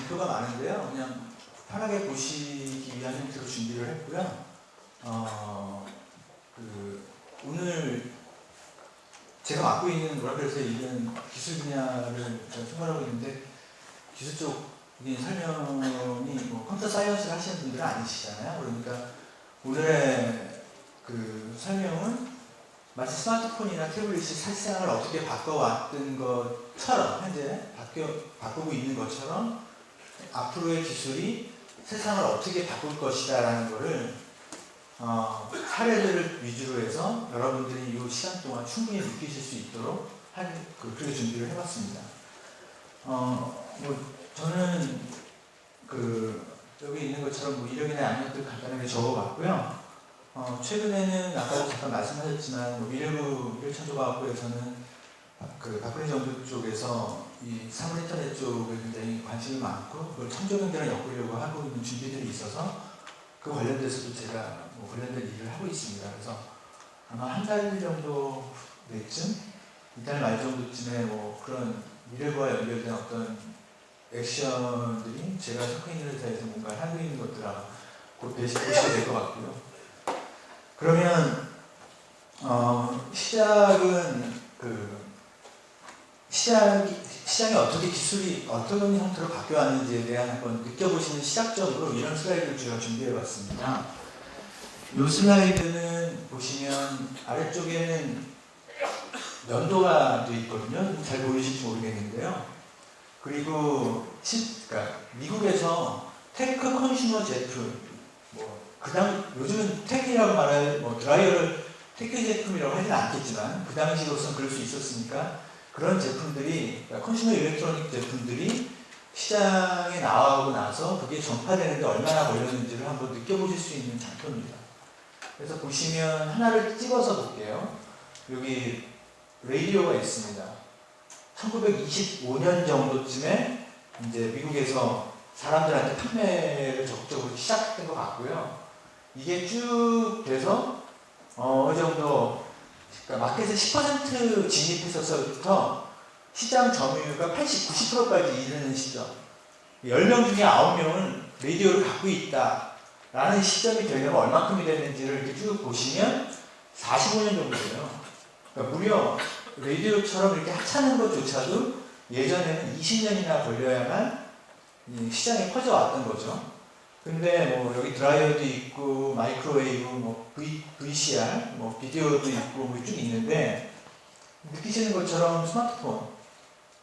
장표가 많은데요. 그냥 편하게 보시기 위한 형태로 준비를 했고요. 오늘 제가 맡고 있는 노라벨에서 있는 기술 분야를 총괄하고 있는데 기술 쪽인 설명이 뭐 컴퓨터 사이언스를 하시는 분들은 아니시잖아요. 그러니까 오늘의 그 설명은 마치 스마트폰이나 태블릿이 실생활을 어떻게 바꿔왔던 것처럼 현재 바꾸고 있는 것처럼 앞으로의 기술이 세상을 어떻게 바꿀 것이다 라는 것을 사례들을 위주로 해서 여러분들이 이 시간 동안 충분히 느끼실 수 있도록 그렇게 준비를 해봤습니다. 저는 여기 있는 것처럼 이력이나 양력들 간단하게 적어봤고요. 최근에는 아까도 잠깐 말씀하셨지만 미래부 일천조과학부에서는 박근혜 정부 쪽에서 이 사물 인터넷 쪽에 굉장히 관심이 많고 그걸 청조경제랑 엮으려고 하고 있는 준비들이 있어서 그 관련돼서도 제가 관련된 일을 하고 있습니다. 그래서 아마 한 달 정도 내쯤, 이달 말 정도쯤에 그런 미래부와 연결된 어떤 액션들이 제가 속해 있는 회사에서 뭔가 하고 있는 것들하고 곧 보시게 될 것 같고요. 그러면 시장이 어떻게 기술이 어떤 형태로 바뀌어왔는지에 대한 한번 느껴보시는 시작적으로 이런 슬라이드를 제가 준비해봤습니다. 이 슬라이드는 보시면 아래쪽에는 연도가 되어 있거든요. 잘 보이실지 모르겠는데요. 그리고 미국에서 테크 컨슈머 제품, 요즘은 테크라고 말할 드라이어를 테크 제품이라고 하지는 않겠지만 그 당시로서는 그럴 수 있었으니까 그런 제품들이 컨슈머 일렉트로닉 제품들이 시장에 나오고 나서 그게 전파되는데 얼마나 걸렸는지를 한번 느껴보실 수 있는 장표입니다. 그래서 보시면 하나를 찍어서 볼게요. 여기 라디오가 있습니다. 1925년 정도쯤에 이제 미국에서 사람들한테 판매를 적극적으로 시작했던 것 같고요. 이게 쭉 돼서 어느 정도 마켓에 10% 진입했었서부터 시장 점유율가 80, 90%까지 이르는 시점. 10명 중에 9명은 라디오를 갖고 있다라는 시점이 되려면 얼마큼이 됐는지를 이렇게 쭉 보시면 45년 정도 돼요. 그러니까 무려 라디오처럼 이렇게 하찮은 것조차도 예전에는 20년이나 걸려야만 시장에 퍼져왔던 거죠. 근데 여기 드라이어도 있고 마이크로웨이브, VCR, 비디오도 있고 쭉 있는데 느끼시는 것처럼 스마트폰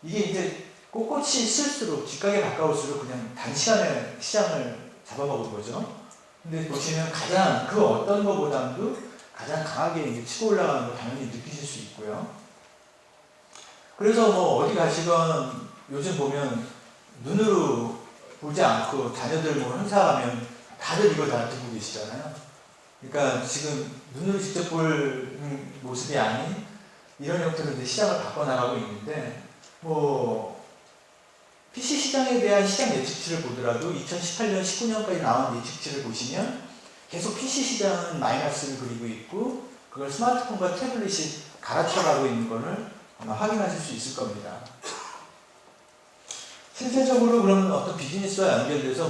이게 이제 꼿꼿이 쓸수록 뒷가게 가까울수록 그냥 단시간에 시장을 잡아먹은 거죠. 근데 보시면 가장 그 어떤 것보다도 가장 강하게 이제 치고 올라가는 걸 당연히 느끼실 수 있고요. 그래서 어디 가시건 요즘 보면 눈으로 보지 않고 자녀들 행사 가면 다들 이걸 다 듣고 계시잖아요. 그러니까 지금 눈으로 직접 볼 모습이 아닌 이런 형태로 이제 시장을 바꿔나가고 있는데 PC 시장에 대한 시장 예측치를 보더라도 2018년, 19년까지 나온 예측치를 보시면 계속 PC 시장은 마이너스를 그리고 있고 그걸 스마트폰과 태블릿이 갈아쳐가고 있는 것을 아마 확인하실 수 있을 겁니다. 실제적으로 그러면 어떤 비즈니스와 연결돼서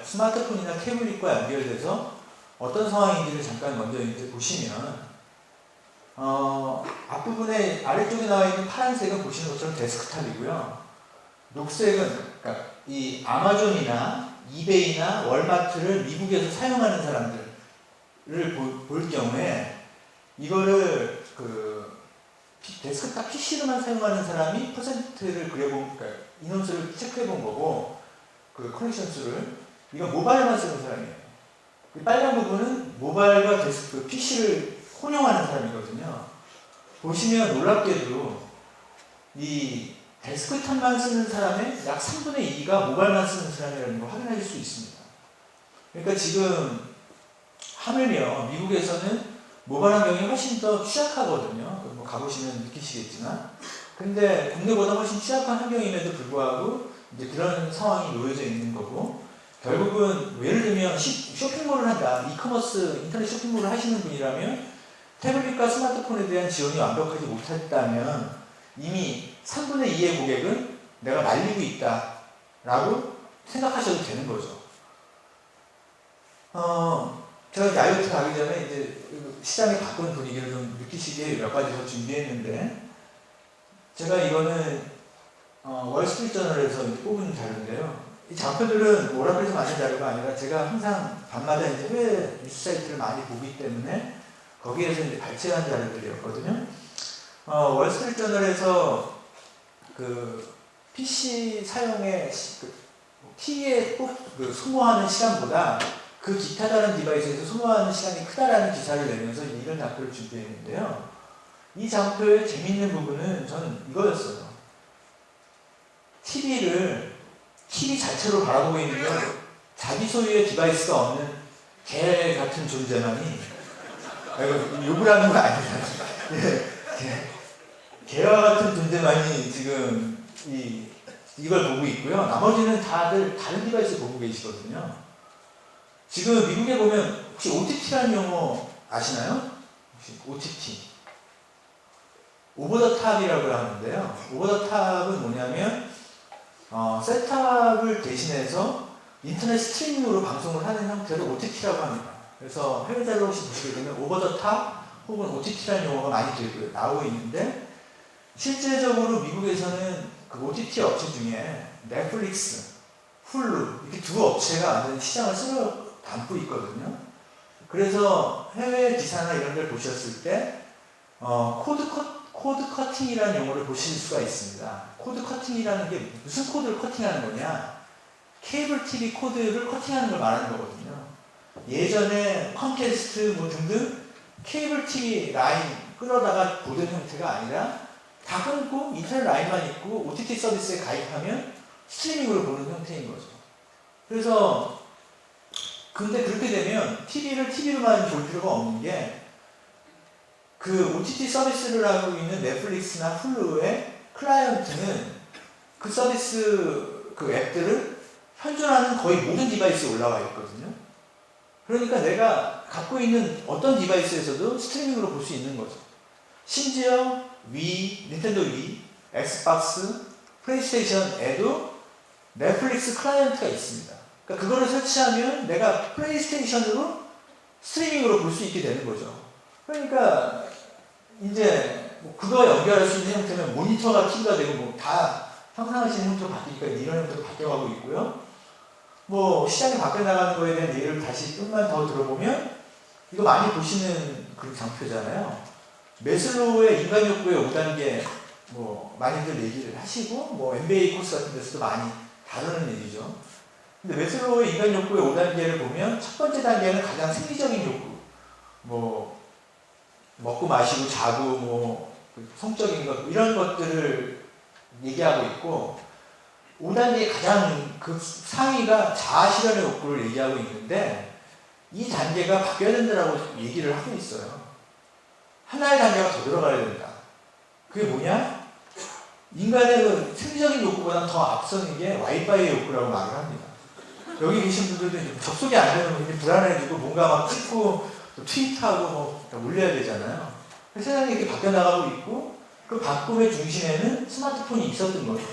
스마트폰이나 태블릿과 연결돼서 어떤 상황인지를 잠깐 먼저 이제 보시면 앞부분에 아래쪽에 나와 있는 파란색은 보시는 것처럼 데스크탑이고요. 녹색은 이 아마존이나 이베이나 월마트를 미국에서 사용하는 사람들을 볼 경우에 이거를 데스크탑 PC로만 사용하는 사람이 퍼센트를 인원수를 체크해본 거고 커넥션 수를 이건 모바일만 쓰는 사람이에요. 이 빨간 부분은 모바일과 PC를 혼용하는 사람이거든요. 보시면 놀랍게도 이 데스크탑만 쓰는 사람의 약 3분의 2가 모바일만 쓰는 사람이라는 걸 확인하실 수 있습니다. 그러니까 지금 하물며 미국에서는 모바일 환경이 훨씬 더 취약하거든요. 가보시면 느끼시겠지만. 근데 국내보다 훨씬 취약한 환경임에도 불구하고 이제 그런 상황이 놓여져 있는 거고, 결국은 예를 들면 쇼핑몰을 한다, 이커머스 인터넷 쇼핑몰을 하시는 분이라면 태블릿과 스마트폰에 대한 지원이 완벽하지 못했다면 이미 3분의 2의 고객은 내가 말리고 있다 라고 생각하셔도 되는 거죠. 제가 이제 IoT 가기 전에 이제 시장에 바꾼 분위기를 좀 느끼시기에 몇 가지 더 준비했는데, 제가 이거는 월스트리트저널에서 뽑은 자료인데요. 이 장표들은 오라클에서 만든 자료가 아니라 제가 항상 밤마다 이제 해외 뉴스 사이트를 많이 보기 때문에 거기에서 이제 발췌한 자료들이었거든요. 월스트리트저널에서 그 PC 사용에 TV에 꼭 소모하는 시간보다 그 기타 다른 디바이스에서 소모하는 시간이 크다라는 기사를 내면서 이런 장표를 준비했는데요. 이 장표의 재미있는 부분은 저는 이거였어요. TV 자체로 바라보고 있는 건 자기 소유의 디바이스가 없는 개 같은 존재만이, 욕을 하는 건 아니잖아요. 개와 같은 존재만이 지금 이걸 보고 있고요. 나머지는 다들 다른 디바이스 보고 계시거든요. 지금 미국에 보면 혹시 OTT라는 용어 아시나요? 혹시 OTT. 오버 더 탑이라고 하는데요. 오버 더 탑은 뭐냐면 셋탑을 대신해서 인터넷 스트리밍으로 방송을 하는 형태를 OTT라고 합니다. 그래서 해외 자료 혹시 보시게 되면 오버 더 탑 혹은 OTT라는 용어가 많이 나오고 있는데, 실제적으로 미국에서는 그 OTT 업체 중에 넷플릭스, 훌루 이렇게 두 업체가 완전 시장을 쓸어 담고 있거든요. 그래서 해외 기사나 이런 걸 보셨을 때 코드 커팅이라는 용어를 보실 수가 있습니다. 코드 커팅이라는 게 무슨 코드를 커팅하는 거냐? 케이블 TV 코드를 커팅하는 걸 말하는 거거든요. 예전에 컴캐스트 뭐 등등 케이블 TV 라인 끌어다가 보던 형태가 아니라 다 끊고 인터넷 라인만 있고 OTT 서비스에 가입하면 스트리밍으로 보는 형태인 거죠. 그래서 근데 그렇게 되면 TV를 TV로만 볼 필요가 없는 게, 그 OTT 서비스를 하고 있는 넷플릭스나 훌루의 클라이언트는 그 서비스 그 앱들을 현존하는 거의 모든 디바이스에 올라와 있거든요. 그러니까 내가 갖고 있는 어떤 디바이스에서도 스트리밍으로 볼 수 있는 거죠. 심지어 닌텐도 위, 엑스박스, 플레이스테이션에도 넷플릭스 클라이언트가 있습니다. 그러니까 그거를 설치하면 내가 플레이스테이션으로 스트리밍으로 볼 수 있게 되는 거죠. 그러니까 이제 그거 연결할 수 있는 형태는 모니터가 TV가 되고 뭐 다 상상하시는 형태로 바뀌니까 이런 형태로 바뀌어가고 있고요. 뭐 시장이 바뀌어 나가는 거에 대한 예를 다시 좀만 더 들어보면, 이거 많이 보시는 그 장표잖아요. 메슬로우의 인간 욕구의 5단계 뭐 많이들 얘기를 하시고 뭐 MBA 코스 같은 데서도 많이 다루는 얘기죠. 근데 메슬로우의 인간 욕구의 5단계를 보면 첫 번째 단계는 가장 생리적인 욕구, 뭐 먹고 마시고 자고 뭐 성적인 것 이런 것들을 얘기하고 있고, 5단계 가장 그 상위가 자아 실현의 욕구를 얘기하고 있는데, 이 단계가 바뀌어야 된다고 얘기를 하고 있어요. 하나의 단계가 더 들어가야 된다. 그게 뭐냐? 인간의 그 생리적인 욕구보다 더 앞서는 게 와이파이의 욕구라고 말을 합니다. 여기 계신 분들도 접속이 안 되면 굉장히 불안해지고 뭔가 막 찍고 또 트윗하고 뭐 올려야 되잖아요. 세상이 이렇게 바뀌어 나가고 있고, 그 바꿈의 중심에는 스마트폰이 있었던 거죠.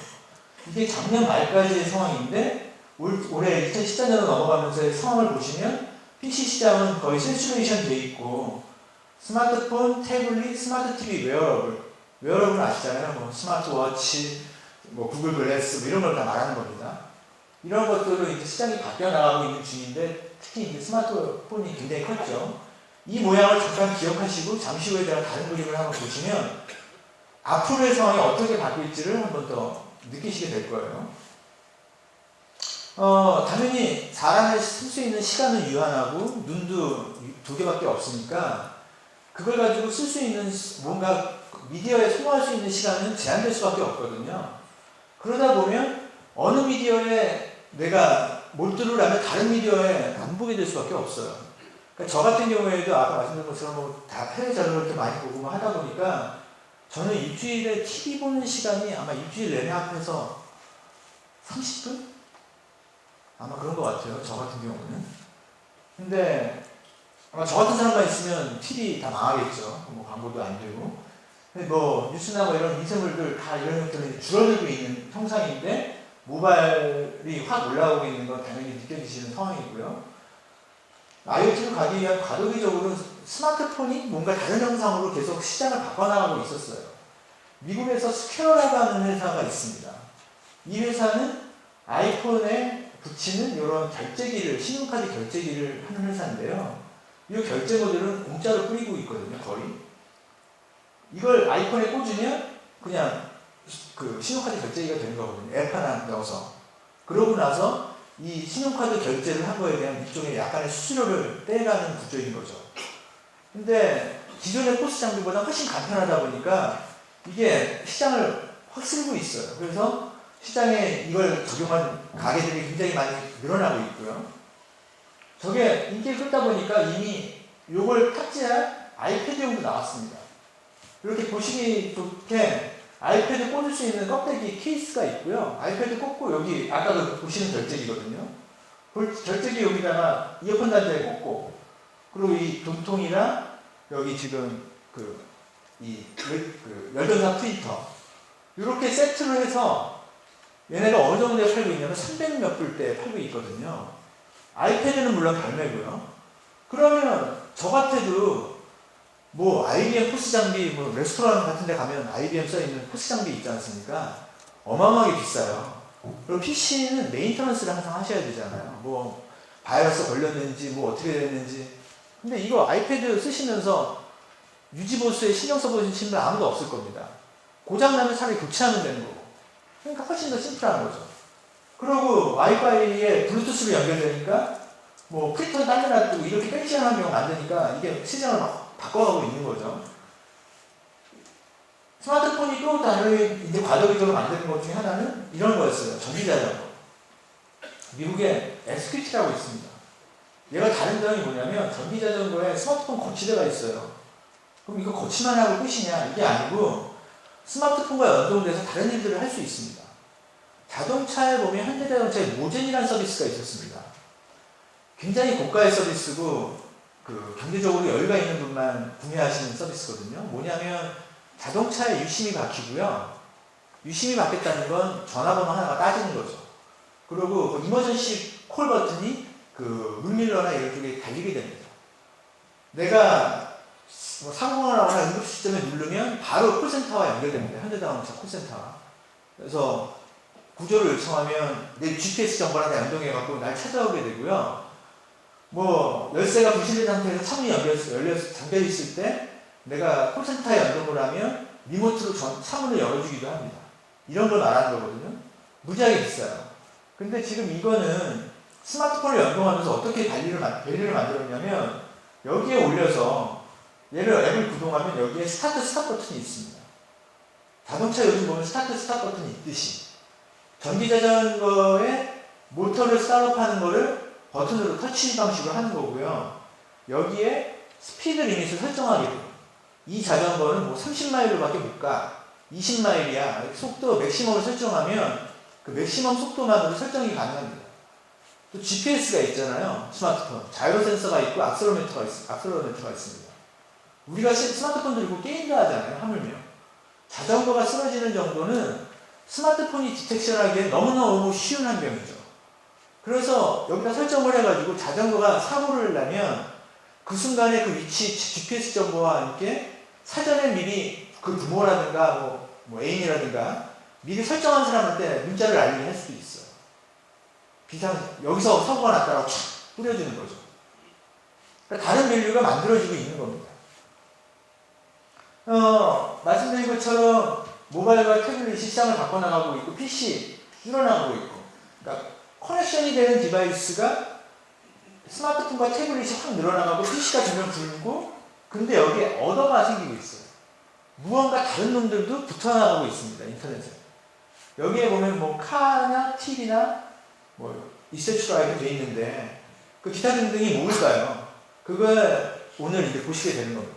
이게 작년 말까지의 상황인데 올해 2014년으로 넘어가면서의 상황을 보시면 PC 시장은 거의 세츄레이션 돼 있고, 스마트폰, 태블릿, 스마트 TV, 웨어러블 아시잖아요. 뭐 스마트워치, 뭐 구글 글래스 뭐 이런 걸 다 말하는 겁니다. 이런 것들로 이제 시장이 바뀌어 나가고 있는 중인데, 특히 이제 스마트폰이 굉장히 컸죠. 이 모양을 잠깐 기억하시고 잠시 후에 제가 다른 그림을 한번 보시면 앞으로의 상황이 어떻게 바뀔지를 한번 더 느끼시게 될 거예요. 당연히 사람이 쓸 수 있는 시간은 유한하고 눈도 2개밖에 없으니까 그걸 가지고 쓸 수 있는 뭔가 미디어에 소모할 수 있는 시간은 제한될 수밖에 없거든요. 그러다 보면 어느 미디어에 내가 몰두를 하면 다른 미디어에 안 보게 될 수밖에 없어요. 그러니까 저 같은 경우에도 아까 말씀드린 것처럼 뭐다 해외 자료를 좀 많이 보고 하다 보니까 저는 일주일에 TV 보는 시간이 아마 일주일 내내 앞에서 30분? 아마 그런 것 같아요. 저 같은 경우는. 근데 아마 저 같은 사람만 있으면 TV 다 망하겠죠. 뭐 광고도 안 되고. 근데 뭐 뉴스나 뭐 이런 인쇄물들 다 이런 것들이 줄어들고 있는 형상인데, 모바일이 확 올라오고 있는 건 당연히 느껴지시는 상황이고요. IoT로 가기 위한 과도기적으로 스마트폰이 뭔가 다른 형상으로 계속 시장을 바꿔나가고 있었어요. 미국에서 스퀘어라고 하는 회사가 있습니다. 이 회사는 아이폰에 붙이는 이런 결제기를, 신용카드 결제기를 하는 회사인데요. 이 결제 모델은 공짜로 뿌리고 있거든요, 거의. 이걸 아이폰에 꽂으면 그냥 그 신용카드 결제기가 되는 거거든요. 앱 하나 넣어서. 그러고 나서 이 신용카드 결제를 한 거에 대한 일종의 약간의 수수료를 떼가는 구조인 거죠. 근데 기존의 포스 장비보다 훨씬 간편하다 보니까 이게 시장을 확 쓸고 있어요. 그래서 시장에 이걸 적용한 가게들이 굉장히 많이 늘어나고 있고요. 저게 인기를 끌다 보니까 이미 이걸 탑재한 아이패드용도 나왔습니다. 이렇게 보시기 좋게 아이패드 꽂을 수 있는 껍데기 케이스가 있고요. 아이패드 꽂고 여기 아까 보시는 결제기거든요. 결제기 여기다가 이어폰 단자에 꽂고 그리고 이 돈통이랑 여기 지금 열전사 프린터 이렇게 세트로 해서 얘네가 어느 정도에 팔고 있냐면 300몇 불대에 팔고 있거든요. 아이패드는 물론 발매고요. 그러면 저 같아도 뭐 IBM 포스 장비, 뭐 레스토랑 같은 데 가면 IBM 써있는 포스 장비 있지 않습니까? 어마어마하게 비싸요. 그리고 PC는 메인터넌스를 항상 하셔야 되잖아요. 뭐 바이러스 걸렸는지 뭐 어떻게 됐는지. 근데 이거 아이패드 쓰시면서 유지보수에 신경 써보신 분 아무도 없을 겁니다. 고장나면 차라리 교체하면 되는 거고. 그러니까 훨씬 더 심플한 거죠. 그리고 와이파이에 블루투스로 연결되니까 뭐 프린터 당겨놔두고 이렇게 뺑시한 환경 만드니까 이게 시장을 막 바꿔가고 있는 거죠. 스마트폰이 또 다른 이제 과도기적으로 만드는 것 중에 하나는 이런 거였어요. 전기자전거. 미국에 SQT라고 있습니다. 얘가 다른 점이 뭐냐면 전기자전거에 스마트폰 거치대가 있어요. 그럼 이거 거치만 하고 끝이냐? 이게 아니고 스마트폰과 연동돼서 다른 일들을 할 수 있습니다. 자동차에 보면 현대자동차에 모젠이라는 서비스가 있었습니다. 굉장히 고가의 서비스고 경제적으로 여유가 있는 분만 구매하시는 서비스거든요. 뭐냐면 자동차에 유심이 박히고요. 유심이 박혔다는 건 전화번호 하나가 따지는 거죠. 그리고 이머전시 콜 버튼이 물밀러나 이런 쪽에 달리게 됩니다. 내가 뭐 사고가 나거나 응급 시점에 누르면 바로 콜센터와 연결됩니다. 현대자동차 콜센터와. 그래서 구조를 요청하면 내 GPS 정보랑 연동해갖고 날 찾아오게 되고요. 뭐 열쇠가 부실된 상태에서 창문이 잠겨있을 때 내가 콜센터에 연동을 하면 리모트로 창문을 열어주기도 합니다. 이런 걸 말하는 거거든요. 무지하게 비싸요. 근데 지금 이거는 스마트폰을 연동하면서 어떻게 배려를 만들었냐면 여기에 올려서 얘를 앱을 구동하면 여기에 스타트 스탑 버튼이 있습니다. 자동차 요즘 보면 스타트 스탑 버튼이 있듯이 전기자전거에 모터를 스타트하는 거를 버튼으로 터치 방식으로 하는 거고요. 여기에 스피드 리밋을 설정하게 돼요. 이 자전거는 뭐 30마일로밖에 못 가. 20마일이야. 속도 맥시멈을 설정하면 그 맥시멈 속도만으로 설정이 가능합니다. 또 GPS가 있잖아요. 스마트폰. 자이로 센서가 있고 악셀로미터가 있습니다. 우리가 스마트폰 들고 게임도 하잖아요. 하물며. 자전거가 쓰러지는 정도는 스마트폰이 디텍션하기에 너무너무 쉬운 환경이죠. 그래서 여기다 설정을 해가지고 자전거가 사고를 나면 그 순간에 그 위치 GPS 정보와 함께 사전에 미리 그 부모라든가 뭐 애인이라든가 미리 설정한 사람한테 문자를 알리게 할 수도 있어요. 여기서 사고가 났다고 촥 뿌려주는 거죠. 그러니까 다른 밸류가 만들어지고 있는 겁니다. 말씀드린 것처럼 모바일과 태블릿이 시장을 바꿔나가고 있고 PC 늘어나고 있고 그러니까 커넥션이 되는 디바이스가 스마트폰과 태블릿이 확 늘어나가고 PC가 점점 줄고 근데 여기에 얻어가 생기고 있어요. 무언가 다른 놈들도 붙어나가고 있습니다. 인터넷에. 여기에 보면 뭐 카나 TV나 뭐 이세트라 이렇게 돼 있는데 그 기타 등등이 뭘까요? 그걸 오늘 이제 보시게 되는 겁니다.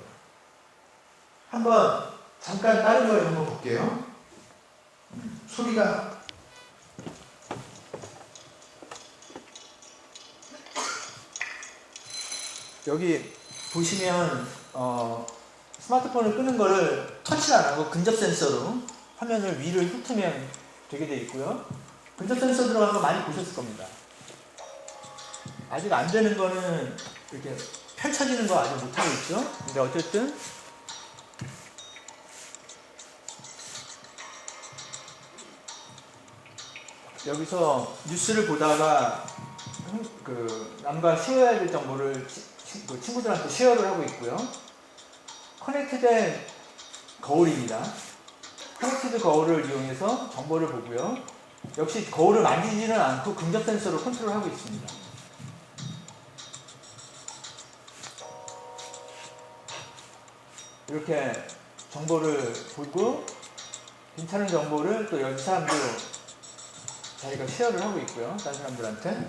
한번 잠깐 다른 걸 한번 볼게요. 소리가 여기 보시면 스마트폰을 끄는 거를 터치를 안 하고 근접 센서로 화면을 위를 훑으면 되게 돼 있고요. 근접 센서 들어간 거 많이 보셨을 겁니다. 아직 안 되는 거는 이렇게 펼쳐지는 거 아직 못하고 있죠. 근데 어쨌든 여기서 뉴스를 보다가 남과 쉐어해야 될 정보를 친구들한테 쉐어를 하고 있고요. 커넥트된 거울입니다. 커넥티드 거울을 이용해서 정보를 보고요. 역시 거울을 만지지는 않고 근접 센서로 컨트롤하고 있습니다. 이렇게 정보를 보고 괜찮은 정보를 또 여기 사람도 자기가 쉐어를 하고 있고요. 다른 사람들한테.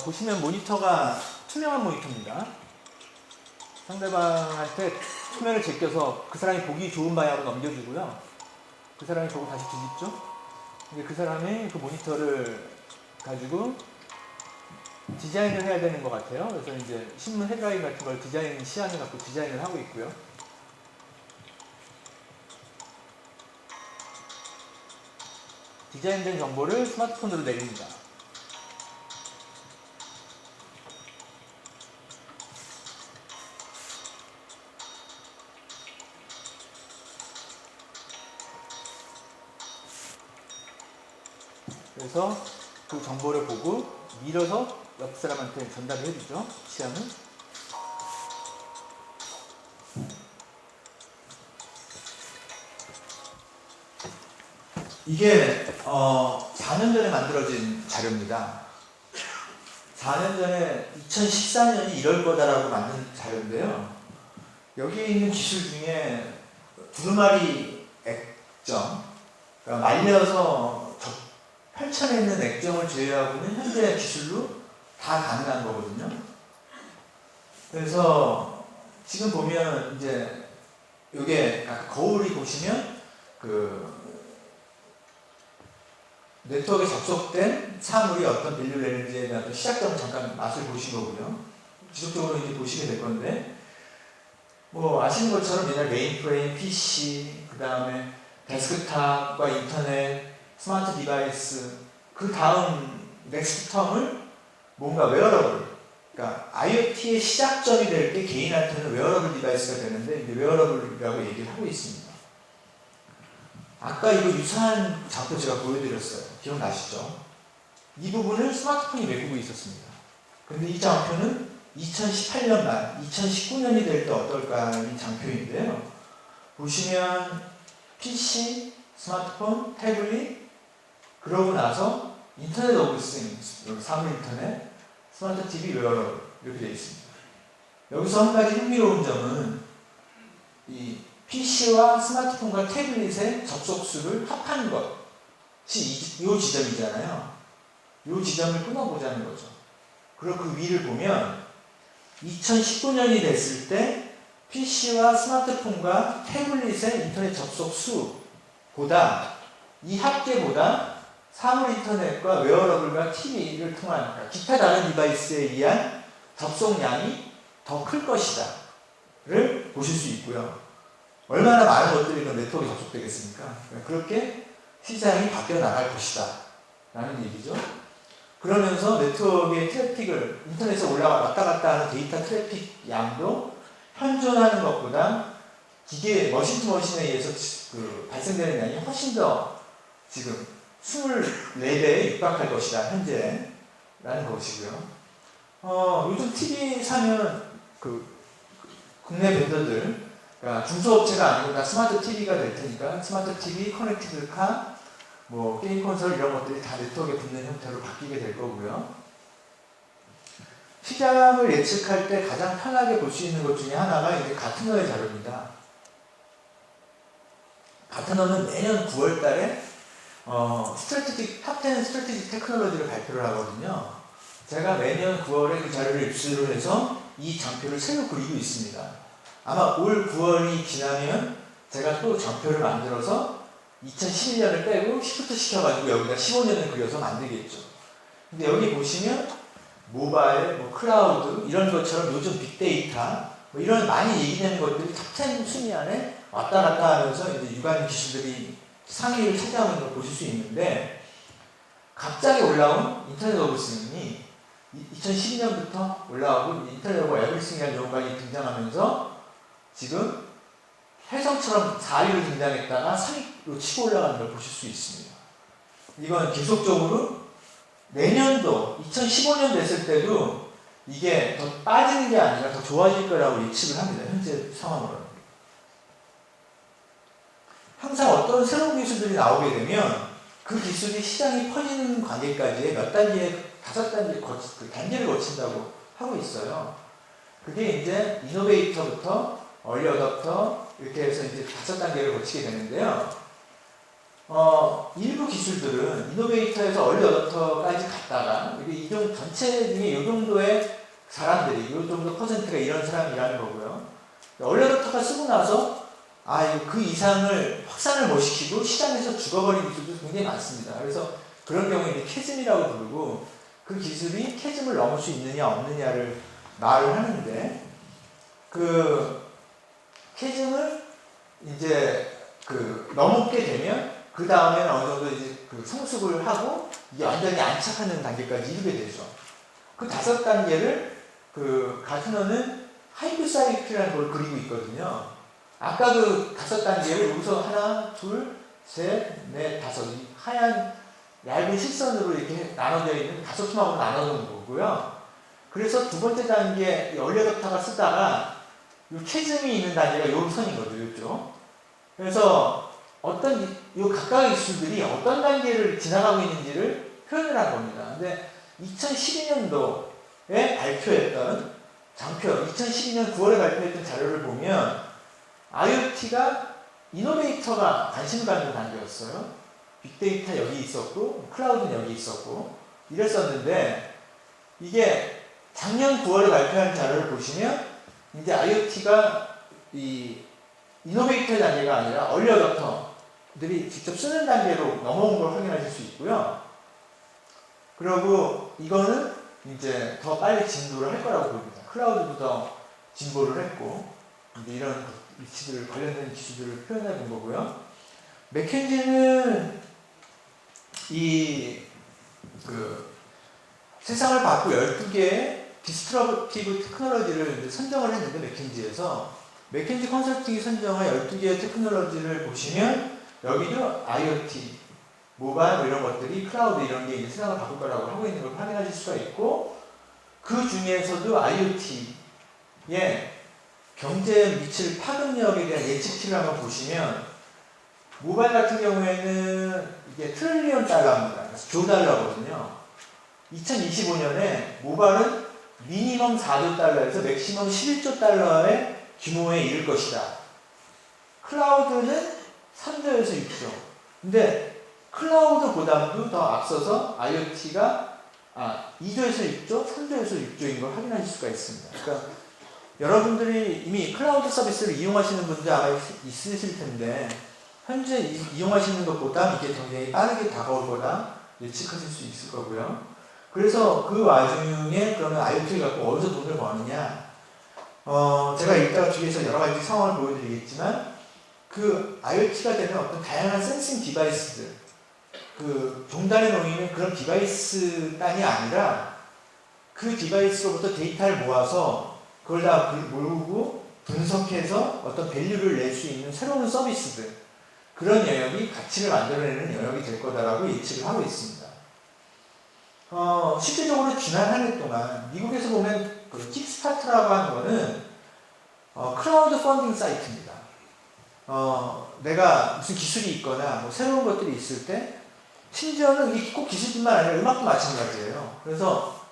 보시면 모니터가 투명한 모니터입니다. 상대방한테 화면을 제껴서 그 사람이 보기 좋은 방향으로 넘겨주고요. 그 사람이 보고 다시 뒤집죠. 근데 그 사람이 그 모니터를 가지고 디자인을 해야 되는 것 같아요. 그래서 이제 신문 헤드라인 같은 걸 디자인 시안을 갖고 디자인을 하고 있고요. 디자인된 정보를 스마트폰으로 내립니다. 그래서 그 정보를 보고 밀어서 옆 사람한테 전달을 해주죠. 시안을. 이게 4년 전에 만들어진 자료입니다. 4년 전에 2014년이 이럴 거다라고 만든 자료인데요. 여기에 있는 기술 중에 두루마리 액정, 그러니까 말려서 펼쳐내는 액정을 제외하고는 현재 기술로 다 가능한 거거든요. 그래서 지금 보면 이제 이게 거울이 보시면 그 네트워크에 접속된 사물이 어떤 밸류를 내는지에 대한 시작점을 잠깐 맛을 보신 거고요. 지속적으로 이제 보시게 될 건데, 뭐 아시는 것처럼 옛날 메인프레임, PC, 그 다음에 데스크탑과 인터넷, 스마트 디바이스, 그 다음 넥스트 텀을 뭔가 웨어러블, 그러니까 IoT의 시작점이 될 게 개인한테는 웨어러블 디바이스가 되는데 이제 웨어러블이라고 얘기를 하고 있습니다. 아까 이거 유사한 장표 제가 보여드렸어요. 기억나시죠? 이 부분을 스마트폰이 메꾸고 있었습니다. 근데 이 장표는 2018년 말, 2019년이 될 때 어떨까 하는 장표인데요. 보시면 PC, 스마트폰, 태블릿, 그러고 나서 인터넷 오브 싱스, 사물 인터넷, 스마트 TV, 웨어러블 이렇게 되어 있습니다. 여기서 한 가지 흥미로운 점은 이 PC와 스마트폰과 태블릿의 접속수를 합하는 것이 이 지점이잖아요. 이 지점을 끊어보자는 거죠. 그리고 그 위를 보면 2019년이 됐을 때 PC와 스마트폰과 태블릿의 인터넷 접속수보다 이 합계보다 사물 인터넷과 웨어러블과 TV를 통한 그러니까 기타 다른 디바이스에 의한 접속량이 더 클 것이다 를 보실 수 있고요. 얼마나 많은 것들이 그 네트워크에 접속되겠습니까? 그렇게 시장이 바뀌어 나갈 것이다 라는 얘기죠. 그러면서 네트워크의 트래픽을 인터넷에 왔다 갔다 하는 데이터 트래픽 양도 현존하는 것보다 기계 머신 투 머신에 의해서 발생되는 양이 훨씬 더 지금 24배에 육박할 것이다 현재 라는 것이고요. 요즘 TV 사면 국내 밴더들, 그러니까 중소업체가 아니고 다 스마트 TV가 될 테니까 스마트 TV, 커넥티드 카, 뭐 게임 콘솔 이런 것들이 다 네트워크에 붙는 형태로 바뀌게 될 거고요. 시장을 예측할 때 가장 편하게 볼 수 있는 것 중에 하나가 이제 가트너의 자료입니다. 가트너는 매년 9월 달에 스트래티직, 탑10 스트래티직 테크놀로지를 발표를 하거든요. 제가 매년 9월에 그 자료를 입수를 해서 이 장표를 새로 그리고 있습니다. 아마 올 9월이 지나면 제가 또 장표를 만들어서 2011년을 빼고 시프트 시켜가지고 여기다 15년을 그려서 만들겠죠. 근데 여기 보시면 모바일, 뭐 클라우드 이런 것처럼 요즘 빅데이터 뭐 이런 많이 얘기되는 것들이 탑10 순위 안에 왔다 갔다 하면서 이제 유관 기술들이 상위를 차지하고 있는 걸 보실 수 있는데, 갑자기 올라온 인터넷 오브 싱이 2012년부터 올라오고 인터넷 오브 에브리싱이라는 용어가 등장하면서 지금 혜성처럼 4위로 등장했다가 3위로 치고 올라가는 걸 보실 수 있습니다. 이건 계속적으로 내년도 2015년 됐을 때도 이게 더 빠지는 게 아니라 더 좋아질 거라고 예측을 합니다. 현재 상황으로는. 항상 어떤 새로운 기술들이 나오게 되면 그 기술이 시장이 퍼지는 관계까지의 몇 단계, 5단계 그 단계를 거친다고 하고 있어요. 그게 이제 이노베이터부터 얼리 어댑터 이렇게 해서 이제 5단계를 거치게 되는데요. 일부 기술들은 이노베이터에서 얼리 어댑터까지 갔다가 이 정도 전체 중에 이 정도의 사람들이, 이 정도 퍼센트가 이런 사람이라는 거고요. 얼리 어댑터가 쓰고 나서 그 이상을 확산을 못 시키고 시장에서 죽어버린 기술도 굉장히 많습니다. 그래서 그런 경우에 이제 캐즘이라고 부르고, 그 기술이 캐즘을 넘을 수 있느냐 없느냐를 말을 하는데, 그 캐즘을 이제 넘게 되면 그 다음에는 어느 정도 이제 성숙을 하고 이게 완전히 안착하는 단계까지 이르게 되죠. 그 5단계를 가트너는 하이프 사이클이라는 걸 그리고 있거든요. 아까 그 5단계를 여기서 하나, 둘, 셋, 넷, 5, 이 하얀 얇은 실선으로 이렇게 나눠져 있는 5팀하고 나눠놓은 거고요. 그래서 두 번째 단계 얼리 어댑터가 쓰다가 이 캐즘이 있는 단계가 요 선인 거죠, 이쪽. 그래서 어떤 이 각각의 기술들이 어떤 단계를 지나가고 있는지를 표현을 한 겁니다. 근데 2012년도에 발표했던 장표, 2012년 9월에 발표했던 자료를 보면 IoT가 이노베이터가 관심을 갖는 단계였어요. 빅데이터 여기 있었고, 클라우드는 여기 있었고, 이랬었는데, 이게 작년 9월에 발표한 자료를 보시면, 이제 IoT가 이 이노베이터 단계가 아니라 얼리 어댑터들이 직접 쓰는 단계로 넘어온 걸 확인하실 수 있고요. 그리고 이거는 이제 더 빨리 진도를 할 거라고 보입니다. 클라우드도 더 진보를 했고, 이제 이런 위치들 관련된 기술들을 표현해 본 거고요. 맥켄지는 세상을 바꾸 12개의 디스트럭티브 테크놀로지를 이제 선정을 했는데, 맥켄지 컨설팅이 선정한 12개의 테크놀로지를 보시면 여기도 IoT, 모바일 이런 것들이 클라우드 이런 게 이제 세상을 바꿀 거라고 하고 있는 걸 확인하실 수가 있고, 그 중에서도 IoT의 경제에 미칠 파급력에 대한 예측치를 한번 보시면, 모바일 같은 경우에는 이게 트릴리언 달러입니다. 조 달러거든요. 2025년에 모바일은 미니멈 4조 달러에서 맥시멈 11조 달러의 규모에 이를 것이다. 클라우드는 3조에서 6조. 근데 클라우드보다도 더 앞서서 IoT가 2조에서 6조, 3조에서 6조인 걸 확인하실 수가 있습니다. 그러니까 여러분들이 이미 클라우드 서비스를 이용하시는 분들 아마 있으실 텐데, 현재 이용하시는 것보다 이게 굉장히 빠르게 다가올 거다 예측하실 수 있을 거고요. 그래서 그 와중에 그러면 IoT를 갖고 어디서 돈을 버느냐? 제가 이따가 뒤에서 여러 가지 상황을 보여드리겠지만, 그 IoT가 되는 어떤 다양한 센싱 디바이스들, 종단에 놓이는 그런 디바이스단이 아니라 그 디바이스로부터 데이터를 모아서 그걸 다 모으고 분석해서 어떤 밸류를 낼 수 있는 새로운 서비스들, 그런 영역이 가치를 만들어내는 영역이 될 거다라고 예측을 하고 있습니다. 실제적으로 지난 한 해 동안 미국에서 보면 킥스타터라고 하는 거는 크라우드 펀딩 사이트입니다. 내가 무슨 기술이 있거나 뭐 새로운 것들이 있을 때, 심지어는 이게 꼭 기술뿐만 아니라 음악도 마찬가지예요. 그래서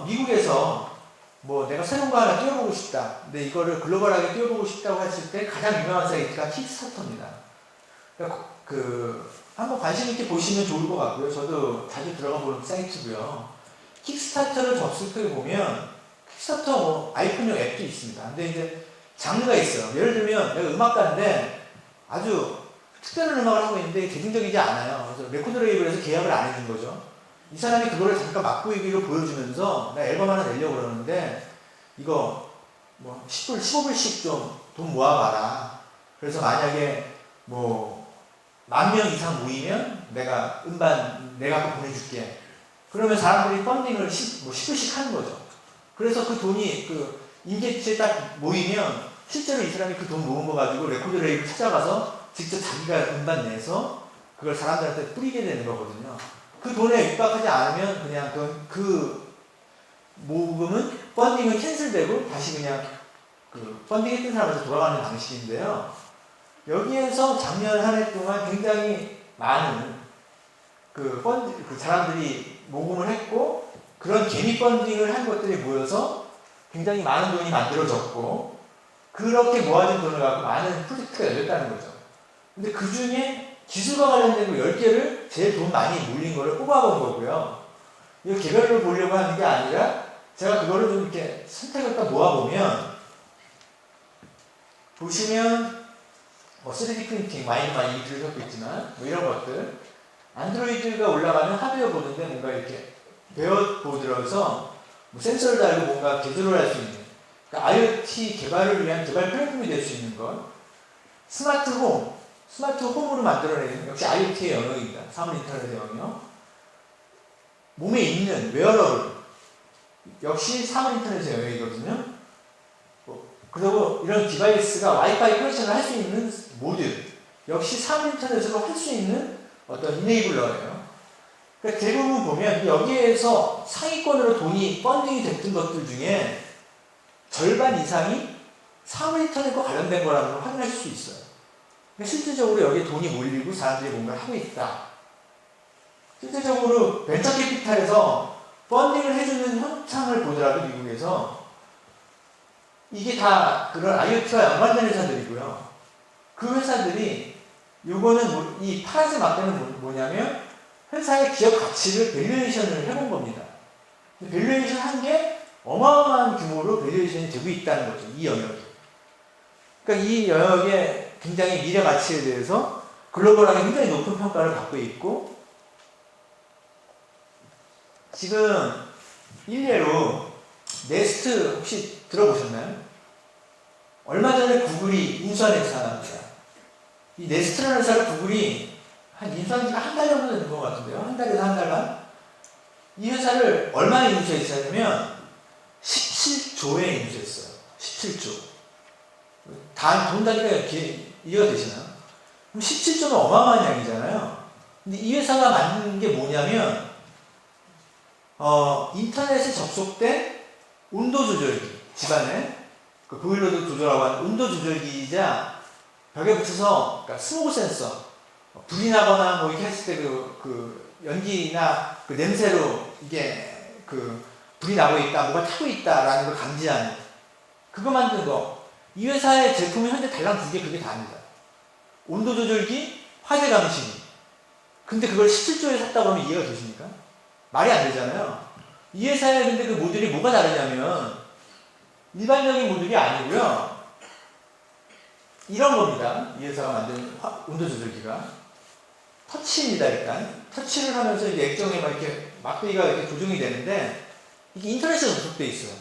미국에서 뭐 내가 새로운 거 하나 띄워보고 싶다, 근데 이거를 글로벌하게 띄워보고 싶다고 했을 때 가장 유명한 사이트가 킥스타터입니다. 그러니까 한번 관심 있게 보시면 좋을 것 같고요. 저도 자주 들어가 보는 사이트고요. 킥스타터를 접속해 보면 킥스타터 아이폰용 앱도 있습니다. 근데 이제 장르가 있어요. 예를 들면 내가 음악가인데 아주 특별한 음악을 하고 있는데 대중적이지 않아요. 그래서 레코드 레이블에서 계약을 안 해준 거죠. 이 사람이 그거를 잠깐 맛보이기로 보여주면서 나 앨범 하나 내려고 그러는데 이거 뭐 10불, 15불씩 좀 돈 모아봐라. 그래서 만약에 뭐 10,000명 이상 모이면 내가 음반 내가 보내줄게. 그러면 사람들이 펀딩을 뭐 10불씩 하는 거죠. 그래서 그 돈이 그 임계치에 딱 모이면 실제로 이 사람이 그 돈 모은 거 가지고 레코드 레이블 찾아가서 직접 자기가 음반 내서 그걸 사람들한테 뿌리게 되는 거거든요. 그 돈에 육박하지 않으면 그냥 그 모금은 펀딩은 캔슬되고 다시 그냥 그 펀딩했던 사람한테 돌아가는 방식인데요. 여기에서 작년 한 해 동안 굉장히 많은 그 사람들이 모금을 했고 그런 개미 펀딩을 한 것들이 모여서 굉장히 많은 돈이 만들어졌고 그렇게 모아진 돈을 갖고 많은 프로젝트가 열렸다는 거죠. 근데 그 중에 기술과 관련된 거 10개를 제일 돈 많이 몰린 거를 뽑아본 거고요. 이거 개별로 보려고 하는 게 아니라 제가 그거를 좀 이렇게 선택을 딱 모아보면 보시면 뭐 3D 프린팅 많이 들으셨고 있지만 뭐 이런 것들 안드로이드가 올라가면 하드웨어 보드인데 뭔가 이렇게 베어보드라서 뭐 센서를 달고 뭔가 개조를 할 수 있는 그러니까 IoT 개발을 위한 개발 플랫폼이 될 수 있는 것 스마트 홈으로 만들어내는 역시 IoT의 영역입니다. 사물 인터넷의 영역 몸에 있는 웨어러블 역시 사물 인터넷의 영역이거든요. 그리고 이런 디바이스가 와이파이 커넥션을 할 수 있는 모듈 역시 사물 인터넷으로 할 수 있는 어떤 이네이블러예요. 그러니까 대부분 보면 여기에서 상위권으로 돈이 펀딩이 됐던 것들 중에 절반 이상이 사물 인터넷과 관련된 거라는 걸 확인할 수 있어요. 그러니까 실질적으로 여기에 돈이 몰리고 사람들이 뭔가를 하고 있다. 실질적으로 벤처 캐피탈에서 펀딩을 해주는 현상을 보더라도 미국에서 이게 다 그런 IoT와 연관된 회사들이고요. 그 회사들이 요거는 이 파란색 막대는 뭐냐면 회사의 기업 가치를 밸류에이션을 해본 겁니다. 밸류에이션 한 게 어마어마한 규모로 밸류에이션이 되고 있다는 거죠. 이 영역이. 그러니까 이 영역의 굉장히 미래 가치에 대해서 글로벌하게 굉장히 높은 평가를 받고 있고 지금 일례로 네스트 혹시 들어보셨나요? 얼마 전에 구글이 인수한 회사입니다. 이 네스트라는 회사를 구글이 인수한 지가 한 달 정도 되는 것 같은데요. 한 달에서 한 달 반? 이 회사를 얼마에 인수했냐면 17조에 인수했어요. 17조. 돈 단위가 이렇게 이해가 되시나요? 그럼 17조는 어마어마한 양이잖아요. 근데 이 회사가 만든 게 뭐냐면 인터넷에 접속된 온도 조절기 집안에 그 보일러도 조절하고 하는 온도 조절기이자 벽에 붙여서 그러니까 스모그 센서 불이 나거나 뭐 이렇게 했을 때 그 연기나 그 냄새로 이게 그 불이 나고 있다 뭐가 타고 있다라는 걸 감지하는 그거 만든 거 이 회사의 제품이 현재 달랑 2개 그게 다입니다. 온도 조절기 화재 감시기 근데 그걸 17조에 샀다고 하면 이해가 되십니까? 말이 안 되잖아요. 이 회사의 근데 그 모듈이 뭐가 다르냐면 일반적인 모듈이 아니고요. 이런 겁니다. 이 회사가 만든 온도 조절기가 터치입니다. 일단 터치를 하면서 이제 액정에 막 이렇게 막대기가 이렇게 조정이 되는데 이게 인터넷에 접속돼 있어요.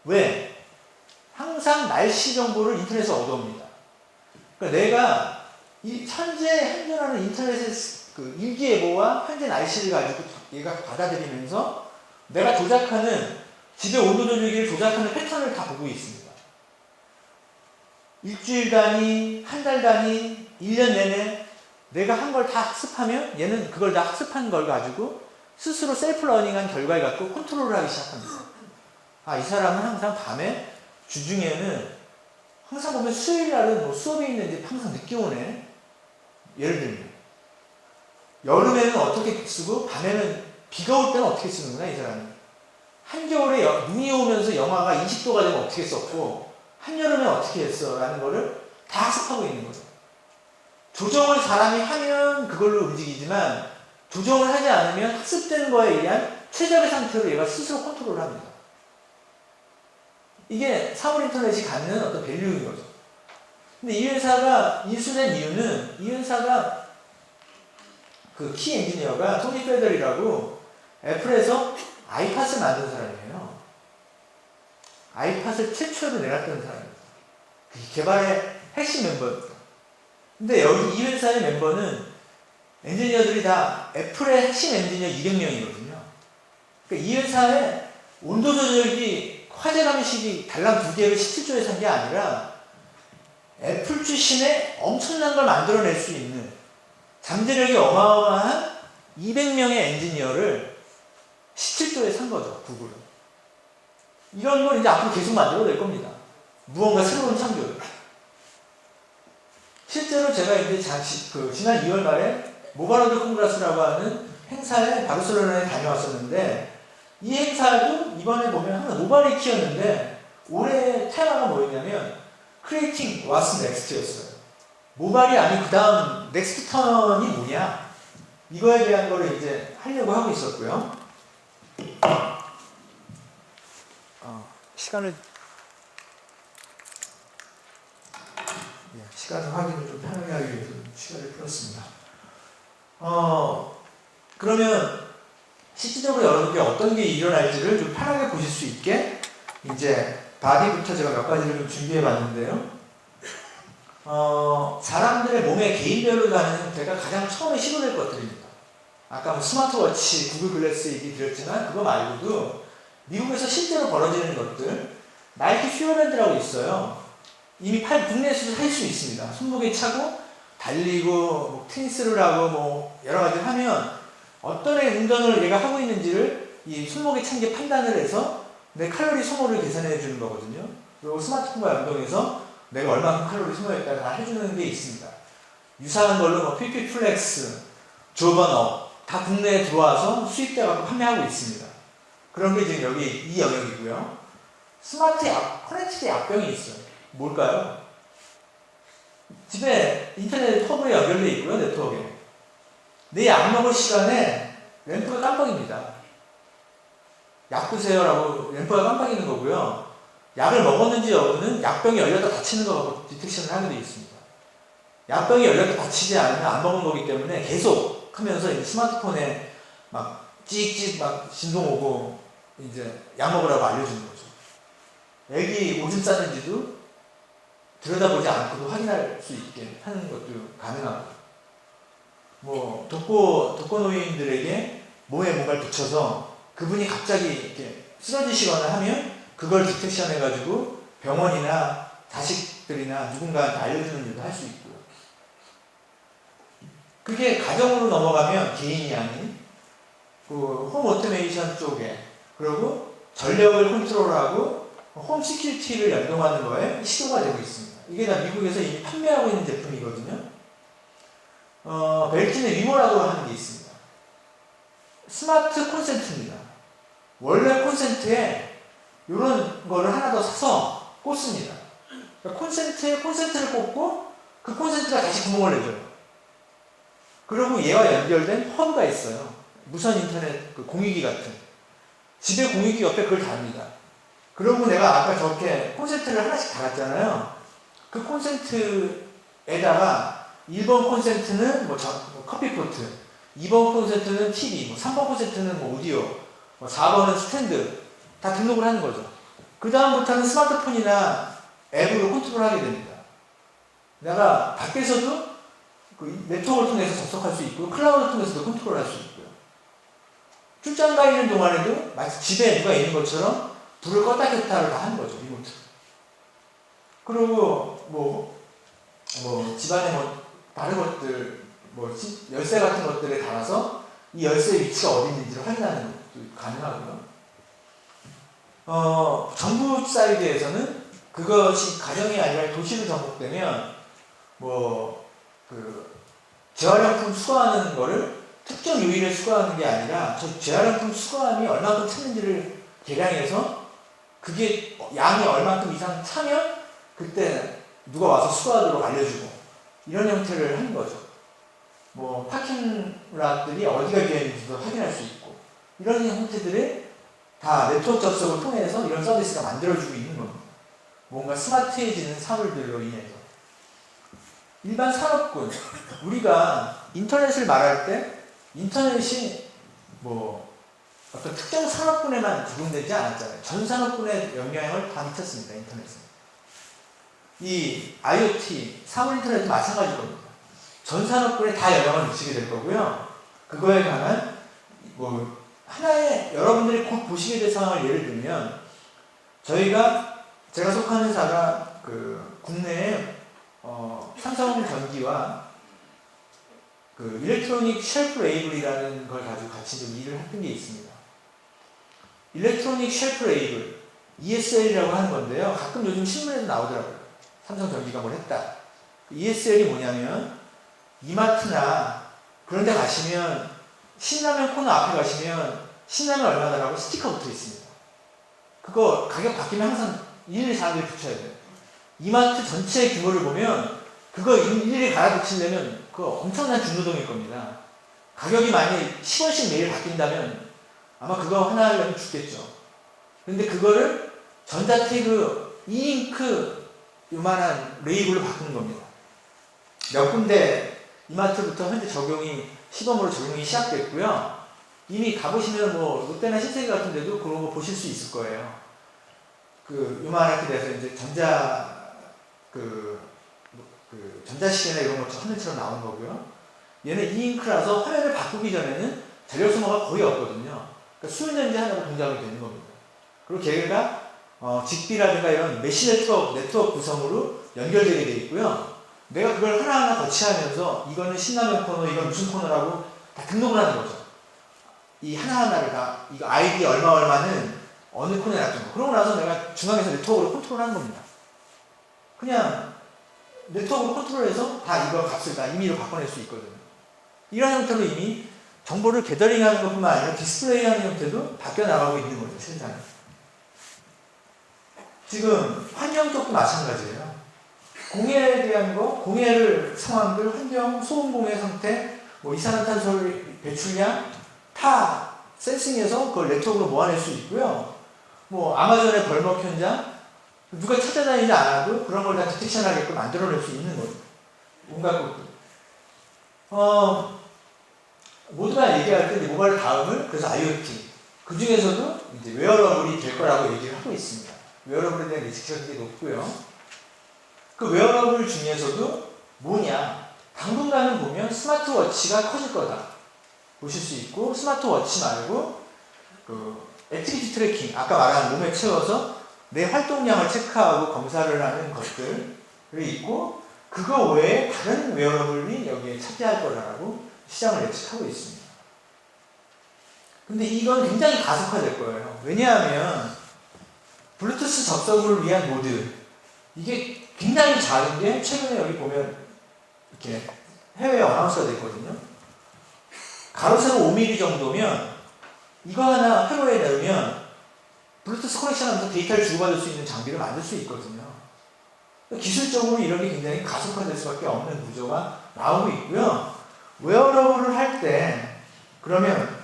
왜? 항상 날씨 정보를 인터넷에서 얻어옵니다. 그러니까 내가 이 현재 행전하는 인터넷의 그 일기예보와 현재 날씨를 가지고 얘가 받아들이면서 내가 조작하는 집의 온도 조절기를 조작하는 패턴을 다 보고 있습니다. 일주일 단위, 한 달 단위, 1년 내내 내가 한 걸 다 학습하면 얘는 그걸 다 학습한 걸 가지고 스스로 셀프 러닝한 결과를 갖고 컨트롤을 하기 시작합니다. 이 사람은 항상 밤에 주중에는 항상 보면 수요일날은 뭐 수업이 있는데 항상 늦게 오네. 예를 들면 여름에는 어떻게 쓰고 밤에는 비가 올 때는 어떻게 쓰는구나 이 사람은. 한겨울에 눈이 오면서 영하가 20도가 되면 어떻게 썼고 한여름에 어떻게 했어 라는 거를 다 학습하고 있는 거죠. 조정을 사람이 하면 그걸로 움직이지만 조정을 하지 않으면 학습된 거에 의한 최적의 상태로 얘가 스스로 컨트롤을 합니다. 이게 사물 인터넷이 갖는 어떤 밸류인 거죠. 근데 이 회사가 인수된 이유는 이 회사가 그 키 엔지니어가 토니 페덜이라고 애플에서 아이팟을 만든 사람이에요. 아이팟을 최초로 내놨던 사람입니다. 그 개발의 핵심 멤버였다. 근데 여기 이 회사의 멤버는 엔지니어들이 다 애플의 핵심 엔지니어 200명이거든요. 그러니까 이 회사의 온도 조절기 화재감식이 달랑 2개를 17조에 산 게 아니라 애플 출신의 엄청난 걸 만들어낼 수 있는 잠재력이 어마어마한 200명의 엔지니어를 17조에 산 거죠, 구글은. 이런 걸 이제 앞으로 계속 만들어낼 겁니다. 무언가 새로운 창조를. 실제로 제가 이제 지난 2월 말에 모바일워드 콩그라스라고 하는 행사에 바르셀로나에 다녀왔었는데, 이 행사도 이번에 보면 항상 모바일이 키였는데, 올해 테마가 뭐였냐면 Creating What's Next였어요. 모바일이 아닌 그 다음 넥스트 턴이 뭐냐, 이거에 대한 거를 이제 하려고 하고 있었고요. 시간 확인을 좀 편하게 하기 위해서 시간을 풀었습니다. 그러면 실질적으로 여러분들이 어떤 게 일어날지를 좀 편하게 보실 수 있게 이제 바디부터 제가 몇 가지를 좀 준비해 봤는데요. 사람들의 몸의 개인별로 가는 형태가 가장 처음에 시도될 것들입니다. 아까 뭐 스마트워치, 구글 글래스 얘기 드렸지만 그거 말고도 미국에서 실제로 벌어지는 것들, 나이키 퓨어밴드라고 있어요. 이미 국내에서도 살 수 있습니다. 손목에 차고 달리고 뭐 테니스를 하고 뭐 여러 가지 하면 어떤 운동을 얘가 하고 있는지를 이 손목에 찬 게 판단을 해서 내 칼로리 소모를 계산해 주는 거거든요. 그리고 스마트폰과 연동해서 내가 얼마큼 칼로리 소모했다가 다 해주는 게 있습니다. 유사한 걸로 뭐 피피플렉스, 조버너 다 국내에 들어와서 수입돼 갖고 판매하고 있습니다. 그런 게 지금 여기 이 영역이고요. 스마트 커넥티드 약병이 있어요. 뭘까요? 집에 인터넷 터브에 연결되어 있고요, 네트워크에. 내 약 먹을 시간에 램프가 깜빡입니다. 약 드세요라고 램프가 깜빡이는 거고요. 약을 먹었는지 여부는 약병이 열렸다 닫히는 거하고 디텍션을 하게 되어 있습니다. 약병이 열렸다 닫히지 않으면 안 먹은 거기 때문에 계속 하면서 이제 스마트폰에 막 찍찍 막 진동 오고 이제 약 먹으라고 알려주는 거죠. 애기 오줌 싸는지도 들여다보지 않고도 확인할 수 있게 하는 것도 가능하고, 뭐 독거노인들에게 몸에 뭔가를 붙여서 그분이 갑자기 이렇게 쓰러지시거나 하면 그걸 디텍션 해가지고 병원이나 자식들이나 누군가한테 알려주는 일도 할 수 있고요. 그게 가정으로 넘어가면 개인이 아닌 그 홈 오토메이션 쪽에, 그리고 전력을 컨트롤하고 홈 시큐리티를 연동하는 거에 시도가 되고 있습니다. 이게 다 미국에서 이미 판매하고 있는 제품이거든요. 벨킨의 위모라고 하는 게 있습니다. 스마트 콘센트입니다. 원래 콘센트에 이런 거를 하나 더 사서 꽂습니다. 그러니까 콘센트에 콘센트를 꽂고 그 콘센트가 다시 구멍을 내줘요. 그리고 얘와 연결된 허브가 있어요. 무선 인터넷 그 공유기 같은. 집에 공유기 옆에 그걸 답니다. 그러고 내가 아까 저렇게 콘센트를 하나씩 달았잖아요. 그 콘센트에다가 1번 콘센트는 뭐 커피포트, 2번 콘센트는 TV, 뭐 3번 콘센트는 뭐 오디오, 뭐 4번은 스탠드 다 등록을 하는 거죠. 그 다음부터는 스마트폰이나 앱으로 컨트롤하게 됩니다. 내가 밖에서도 그 네트워크를 통해서 접속할 수 있고 클라우드 통해서도 컨트롤할 수 있고요. 출장 가 있는 동안에도 마치 집에 누가 있는 것처럼 불을 껐다 켰다를 다 하는 거죠, 리모트. 그리고 집안에 다른 것들, 열쇠 같은 것들에 달아서 이 열쇠의 위치가 어디 있는지를 확인하는 것도 가능하고요. 정부 사이드에서는 그것이 가정이 아니라 도시로 전복되면 재활용품 수거하는 거를 특정 요일에 수거하는 게 아니라 저 재활용품 수거함이 얼마큼 찼는지를 계량해서 그게 양이 얼마큼 이상 차면 그때 누가 와서 수거하도록 알려주고 이런 형태를 하는 거죠. 파킹락들이 어디가 비어있는지도 확인할 수 있고 이런 형태들이 다 네트워크 접속을 통해서 이런 서비스가 만들어지고 있는 겁니다. 뭔가 스마트해지는 사물들로 인해서. 일반 산업군, 우리가 인터넷을 말할 때 인터넷이 어떤 특정 산업군에만 적용되지 않았잖아요. 전 산업군의 영향을 다 미쳤습니다. 인터넷은. 이 IoT, 사물 인터넷도 마찬가지일 겁니다. 전 산업군에 다 영향을 미치게 될 거고요. 그거에 관한 뭐 하나의 여러분들이 곧 보시게 될 상황을 예를 들면 제가 속하는 회사가 그 국내에 삼성전기와 그 일렉트로닉 쉘프 레이블이라는 걸 가지고 같이 좀 일을 했던 게 있습니다. 일렉트로닉 쉘프 레이블, ESL이라고 하는 건데요. 가끔 요즘 신문에도 나오더라고요. 삼성전기가 뭘 했다. ESL이 뭐냐면 이마트나 그런 데 가시면 신라면 코너 앞에 가시면 신라면 얼마다라고 스티커 붙어 있습니다. 그거 가격 바뀌면 항상 일일이 사람들이 붙여야 돼요. 이마트 전체 규모를 보면 그거 일일이 갈아붙이려면 그거 엄청난 중노동일 겁니다. 가격이 만약에 10원씩 매일 바뀐다면 아마 그거 하나 하려면 죽겠죠. 근데 그거를 전자태그 2잉크 요만한 레이블로 바꾸는 겁니다. 몇 군데 이마트부터 현재 시범으로 적용이 시작됐고요. 이미 가보시면 뭐 롯데나 신세계 같은 데도 그런 거 보실 수 있을 거예요. 그 요만하게 돼서 이제 전자시계나 이런 것처럼 화면처럼 나온 거고요. 얘는 2잉크라서 화면을 바꾸기 전에는 전력 소모가 거의 없거든요. 그러니까 수은전지 하나로 동작이 되는 겁니다. 그리고 걔가 직비라든가 이런 메시 네트워크 구성으로 연결되게 되어 있고요. 내가 그걸 하나하나 거치하면서 이거는 신라면 코너, 이건 무슨 코너라고 다 등록을 하는 거죠. 이 하나하나를 다, 이거 아이디 얼마는 어느 코너에 놨던 거. 그러고 나서 내가 중앙에서 네트워크로 컨트롤하는 겁니다. 그냥 네트워크로 컨트롤해서 다 이거 값을 다 임의로 바꿔낼 수 있거든요. 이런 형태로 이미 정보를 게더링하는 것뿐만 아니라 디스플레이하는 형태도 바뀌어 나가고 있는 거죠, 세상에. 지금 환경 쪽도 마찬가지예요. 공해에 대한 거, 공해를 상황들, 환경, 소음 공해 상태, 뭐 이산화탄소 배출량 다 센싱해서 그걸 네트워크로 모아낼 수 있고요. 뭐 아마존의 벌목 현장, 누가 찾아다니지 않아도 그런 걸 다 디텍션하게끔 만들어낼 수 있는 거죠. 온갖 것들. 모두가 얘기할 때 모바일 다음을 그래서 IoT. 그 중에서도 이제 웨어러블이 될 거라고 얘기를 하고 있습니다. 웨어러블에 대한 리스크가 굉장히 높고요. 그 웨어러블 중에서도 뭐냐? 당분간은 보면 스마트워치가 커질 거다. 보실 수 있고, 스마트워치 말고, 액티비티 트래킹, 아까 말한 몸에 채워서 내 활동량을 체크하고 검사를 하는 것들이 있고, 그거 외에 다른 웨어러블이 여기에 차지할 거라고 시장을 예측하고 있습니다. 근데 이건 굉장히 가속화될 거예요. 왜냐하면, 블루투스 접속을 위한 모드, 이게 굉장히 작은 게 최근에 여기 보면 이렇게 해외에 어나운스가 됐거든요. 가로 세로 5mm 정도면 이거 하나 회로에 넣으면 블루투스 커넥션 하면서 데이터를 주고받을 수 있는 장비를 만들 수 있거든요. 기술적으로 이런 게 굉장히 가속화될 수밖에 없는 구조가 나오고 있고요. 웨어러블을 할 때 그러면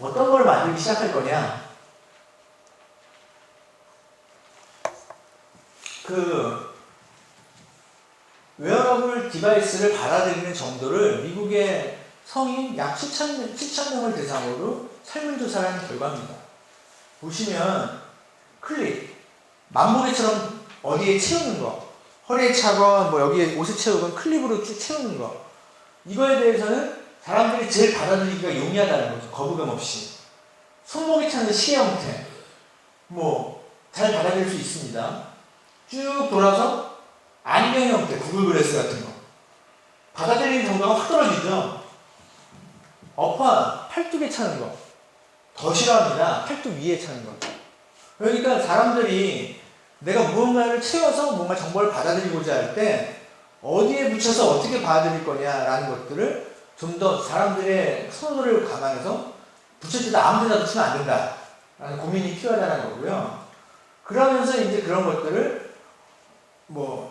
어떤 걸 만들기 시작할 거냐? 웨어러블 디바이스를 받아들이는 정도를 미국의 성인 약 7,000명을 대상으로 설문조사를 한 결과입니다. 보시면 클립, 만보개처럼 어디에 채우는 거, 허리에 차건 뭐 여기에 옷에 채우건 클립으로 채우는 거, 이거에 대해서는 사람들이 제일 받아들이기가 용이하다는 거죠. 거부감 없이. 손목에 차는 시계 형태, 잘 받아들일 수 있습니다. 쭉 돌아서 안경 형태, 구글 글래스 같은 거. 받아들이는 정도가 확 떨어지죠. 팔뚝에 차는 거. 더 싫어합니다. 팔뚝 위에 차는 거. 그러니까 사람들이 내가 무언가를 채워서 뭔가 정보를 받아들이고자 할 때 어디에 붙여서 어떻게 받아들일 거냐라는 것들을 좀 더 사람들의 선호도를 감안해서 붙여줄 때 아무 데나 붙이면 안 된다라는 고민이 필요하다는 거고요. 그러면서 이제 그런 것들을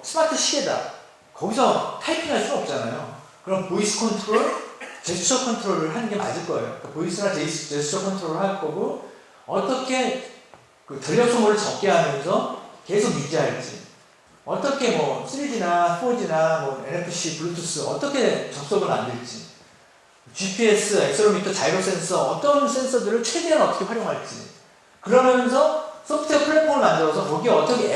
스마트 시계다. 거기서 타이핑할 수는 없잖아요. 그럼 보이스 컨트롤, 제스처 컨트롤을 하는 게 맞을 거예요. 그러니까 보이스나 제스처 컨트롤을 할 거고, 어떻게 전력 소모를 적게 하면서 계속 유지할지, 어떻게 3G나 4G나 NFC, 블루투스 어떻게 접속을 만들지, GPS, 액셀로미터, 자이로 센서 어떤 센서들을 최대한 어떻게 활용할지 그러면서 소프트웨어 플랫폼을 만들어서 거기에 어떻게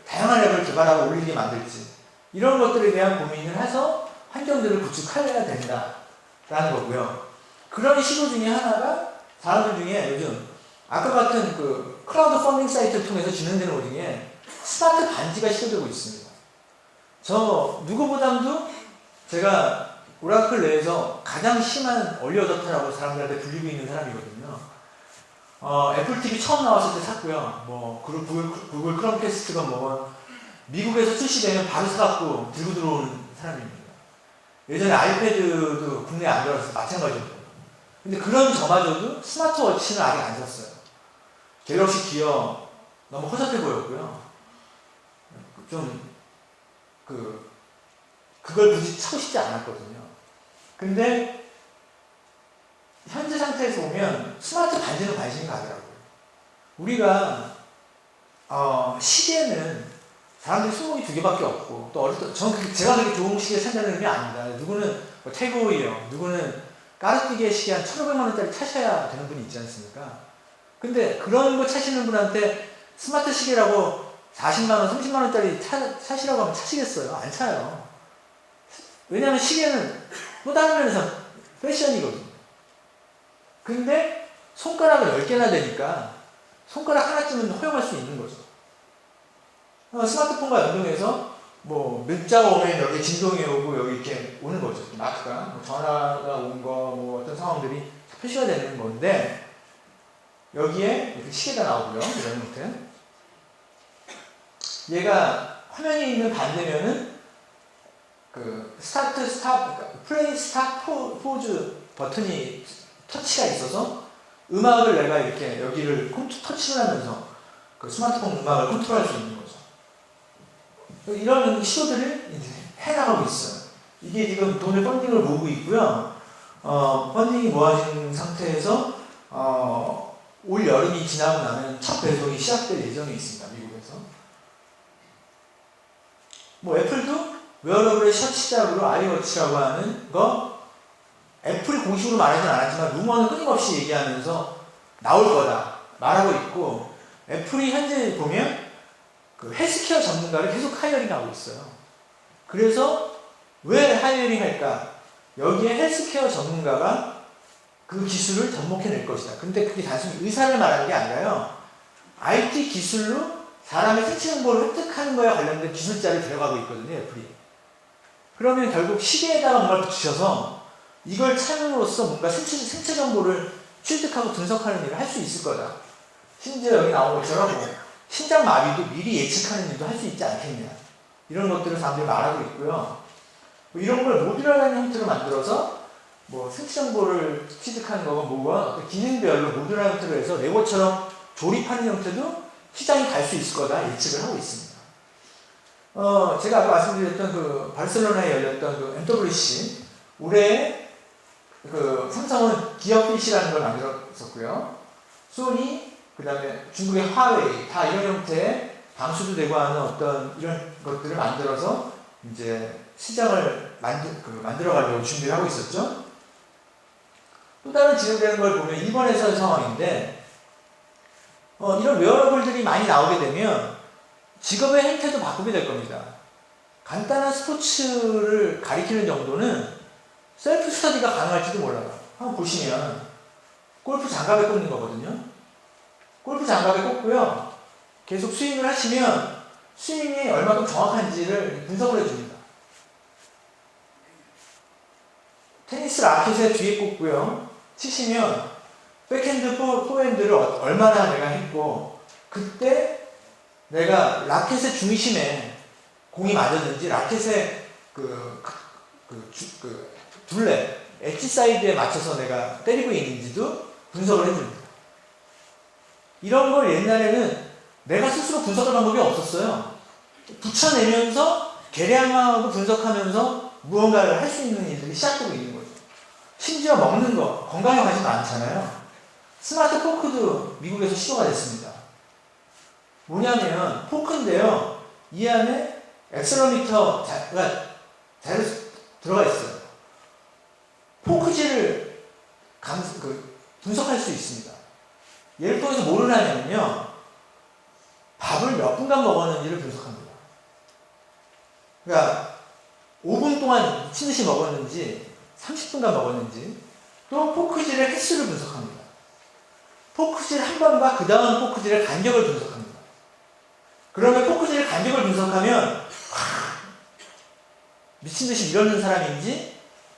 다양한 앱을 개발하고 올리게 만들지 이런 것들에 대한 고민을 해서 환경들을 구축해야 된다라는 거고요. 그런 시도 중에 하나가 사람들 중에 요즘 아까 같은 그 클라우드 펀딩 사이트를 통해서 진행되는 것 중에 스마트 반지가 시도되고 있습니다. 저 누구보다도 제가 오라클 내에서 가장 심한 얼리 어댑터라고 사람들한테 불리고 있는 사람이거든요. 애플 TV 처음 나왔을 때 샀고요. 뭐 구글 크롬캐스트가 뭐 미국에서 출시되면 바로 사갖고 들고 들어오는 사람입니다. 예전에 아이패드도 국내에 안 들어왔어요. 마찬가지입니다. 근데 그런 저마저도 스마트워치는 아직 안 샀어요. 갤럭시 기어 너무 허접해 보였고요. 그걸 굳이 차고 싶지 않았거든요. 근데 현재 상태에서 보면 스마트 반지는 관심이 가더라고요. 우리가 시계는 사람들이 손목이 2개밖에 없고 또 어릴 때 저는 제가 그렇게 좋은 시계 산다는 의미 아닙니다. 누구는 뭐 태그오이요, 누구는 까르띠게 시계 한 1,500만 원짜리 차셔야 되는 분이 있지 않습니까? 근데 그런 거 차시는 분한테 스마트 시계라고 40만 원, 30만 원짜리 차시라고 하면 차시겠어요? 안 차요. 왜냐하면 시계는 또 다른 면에서 패션이거든요. 근데 손가락을 10개나 되니까 손가락 하나쯤은 허용할 수 있는 거죠. 스마트폰과 연동해서 뭐 문자가 오면 여기 진동이 오고 여기 이렇게 오는 거죠. 마크가 뭐 전화가 온 거 뭐 어떤 상황들이 표시가 되는 건데 여기에 이렇게 시계가 나오고요. 이런 형태. 얘가 화면에 있는 반대면은 그 스타트, 스탑, 플레이, 스탑, 포즈 버튼이 터치가 있어서 음악을 내가 이렇게 여기를 터치를 하면서 그 스마트폰 음악을 컨트롤할 수 있는 거죠. 이런 시도들을 이제 해나가고 있어요. 이게 지금 돈을 펀딩을 모으고 있고요. 펀딩이 모아진 상태에서 올 여름이 지나고 나면 첫 배송이 시작될 예정에 있습니다. 미국에서. 뭐 애플도 웨어러블의 첫 시작으로 아이워치라고 하는 거 애플이 공식으로 말하진 않았지만 루머는 끊임없이 얘기하면서 나올 거다 말하고 있고 애플이 현재 보면 그 헬스케어 전문가를 계속 하이어링하고 있어요. 그래서 왜 하이어링 할까? 여기에 헬스케어 전문가가 그 기술을 접목해낼 것이다. 근데 그게 단순히 의사를 말하는 게 아니라요. IT 기술로 사람의 생체 정보를 획득하는 거에 관련된 기술자를 들어가고 있거든요. 애플이. 그러면 결국 시계에다가 뭔가를 붙이셔서 이걸 참음으로써 뭔가 생체 정보를 취득하고 분석하는 일을 할 수 있을 거다. 심지어 여기 나온 것처럼 뭐 심장 마비도 미리 예측하는 일도 할 수 있지 않겠냐. 이런 것들을 사람들이 말하고 있고요. 뭐 이런 걸 모듈러라는 형태로 만들어서 뭐 생체 정보를 취득하는 거건 뭐건 어떤 기능별로 모듈러 형태로 해서 레고처럼 조립하는 형태도 시장이 갈 수 있을 거다 예측을 하고 있습니다. 제가 아까 말씀드렸던 그 바르셀로나에 열렸던 그 MWC 올해 그 삼성은 기어 PC라는 걸 만들었었고요. 소니, 그 다음에 중국의 화웨이 다 이런 형태의 방수도 되고 하는 어떤 이런 것들을 만들어서 이제 시장을 만들어가려고 준비를 하고 있었죠. 또 다른 진행되는 걸 보면 일본에서의 상황인데 이런 웨어러블들이 많이 나오게 되면 직업의 행태도 바꾸게 될 겁니다. 간단한 스포츠를 가리키는 정도는 셀프 스터디가 가능할지도 몰라요. 한번 보시면 골프 장갑에 꽂는 거거든요. 골프 장갑에 꽂고요. 계속 스윙을 하시면 스윙이 얼마큼 정확한지를 분석을 해줍니다. 테니스 라켓에 뒤에 꽂고요. 치시면 백핸드, 포핸드를 얼마나 내가 했고 그때 내가 라켓의 중심에 공이 맞았는지 라켓의 둘레, 엣지 사이드에 맞춰서 내가 때리고 있는지도 분석을 해줍니다. 이런 걸 옛날에는 내가 스스로 분석할 방법이 없었어요. 붙여내면서 계량하고 분석하면서 무언가를 할 수 있는 일들이 시작되고 있는 거죠. 심지어 먹는 거, 건강에 관심 많잖아요. 스마트 포크도 미국에서 시도가 됐습니다. 뭐냐면 포크인데요. 이 안에 액셀러미터가 잘 들어가 있어요. 포크질을 분석할 수 있습니다. 얘를 통해서 뭐를 하냐면요. 밥을 몇 분간 먹었는지를 분석합니다. 그러니까 5분 동안 미친듯이 먹었는지 30분간 먹었는지 또 포크질의 횟수를 분석합니다. 포크질 한 번과 그 다음 포크질의 간격을 분석합니다. 그러면 포크질의 간격을 분석하면 미친듯이 밀어넣는 사람인지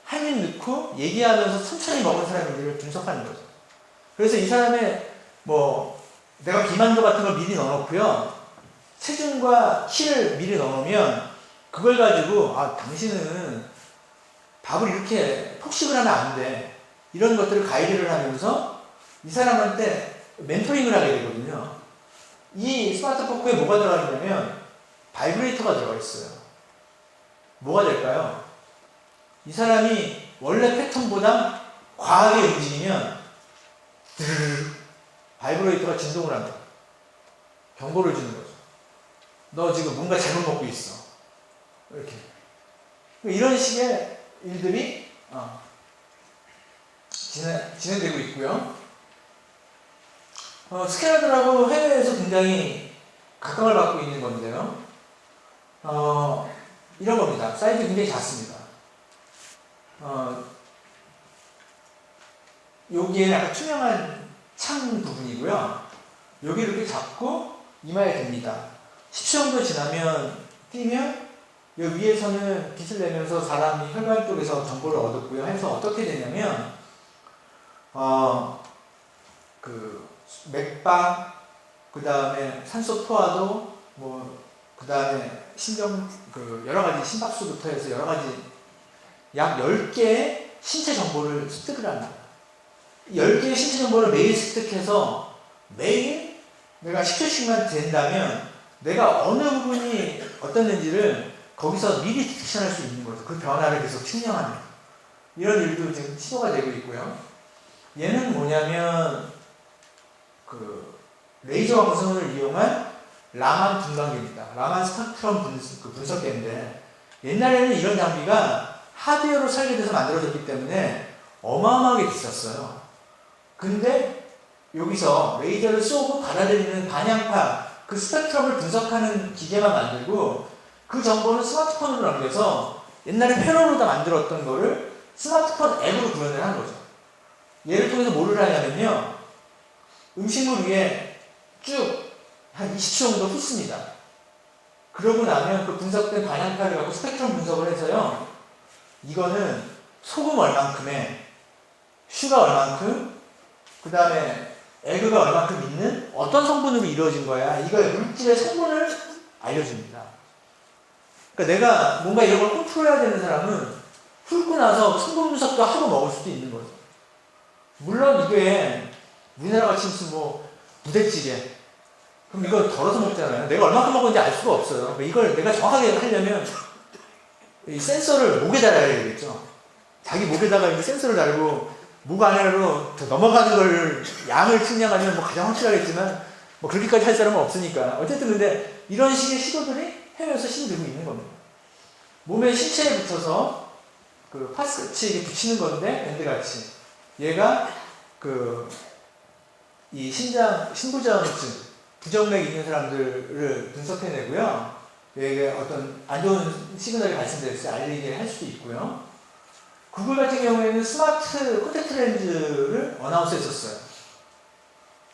한 입 넣고 얘기하면서 천천히 먹은 사람인지를 분석하는 거죠. 그래서 이 사람의 내가 비만도 같은 걸 미리 넣어놓고요. 체중과 키를 미리 넣으면 그걸 가지고 당신은 밥을 이렇게 폭식을 하면 안 돼. 이런 것들을 가이드를 하면서 이 사람한테 멘토링을 하게 되거든요. 이 스마트 포크에 뭐가 들어가 있냐면 바이브레이터가 들어가 있어요. 뭐가 될까요? 이 사람이 원래 패턴보다 과하게 움직이면 드르르 바이브레이터가 진동을 합니다. 경고를 주는 거죠. 너 지금 뭔가 잘못 먹고 있어. 이렇게. 이런 식의 일들이 진행되고 있고요. 스캐너들하고 해외에서 굉장히 각광을 받고 있는 건데요. 이런 겁니다. 사이즈 굉장히 작습니다. 여기에 약간 투명한 창 부분이고요. 여기를 이렇게 잡고 이마에 댑니다. 10초 정도 지나면 뛰면 여기 위에서는 빛을 내면서 사람이 혈관 쪽에서 정보를 얻었고요. 해서 어떻게 되냐면 맥박, 그 다음에 산소 포화도, 그 다음에 심정, 여러 가지 심박수부터 해서 여러 가지 약 10개의 신체 정보를 습득을 합니다. 10개의 신체 정보를 매일 습득해서 매일 내가 10초씩만 된다면 내가 어느 부분이 어떻는지를 거기서 미리 디텍션할 수 있는 거죠. 그 변화를 계속 측량하는 이런 일도 지금 시도가 되고 있고요. 얘는 뭐냐면 레이저 광선을 이용한 라만 분광기입니다. 라만 스펙트럼 분석기인데 옛날에는 이런 장비가 하드웨어로 설계돼서 만들어졌기 때문에 어마어마하게 비쌌어요. 근데 여기서 레이저를 쏘고 받아들이는 반향파 그 스펙트럼을 분석하는 기계만 만들고 그 정보는 스마트폰으로 넘겨서 옛날에 회로로 다 만들었던 거를 스마트폰 앱으로 구현을 한 거죠. 얘를 통해서 뭐를 하냐면요. 음식물 위에 쭉 한 20초 정도 훑습니다. 그러고 나면 그 분석된 반향파를 갖고 스펙트럼 분석을 해서요. 이거는 소금 얼만큼에 슈가 얼만큼 그 다음에 에그가 얼만큼 있는 어떤 성분으로 이루어진 거야. 이거의 물질의 성분을 알려줍니다. 그러니까 내가 뭔가 이런 걸 컨트롤해야 되는 사람은 훑고 나서 성분 분석도 하고 먹을 수도 있는 거죠. 물론 이게 우리나라 같이 무슨 부대찌개 그럼 이거 덜어서 먹잖아요. 내가 얼마큼 먹었는지 알 수가 없어요. 이걸 내가 정확하게 하려면 이 센서를 목에 달아야 되겠죠. 자기 목에다가 이 센서를 달고 목 안으로 넘어가는 걸 양을 측량하면 가장 확실하겠지만 그렇게까지 할 사람은 없으니까. 어쨌든 근데 이런 식의 시도들이 해외에서 시도되고 있는 겁니다. 몸의 신체에 붙여서 파스같이 붙이는 건데 밴드같이 얘가 이 신부전증 부정맥이 있는 사람들을 분석해내고요. 얘가 어떤 안 좋은 시그널이 발생됐을 때 알리게 할 수도 있고요. 구글 같은 경우에는 스마트 콘택트 렌즈를 어나운스 했었어요.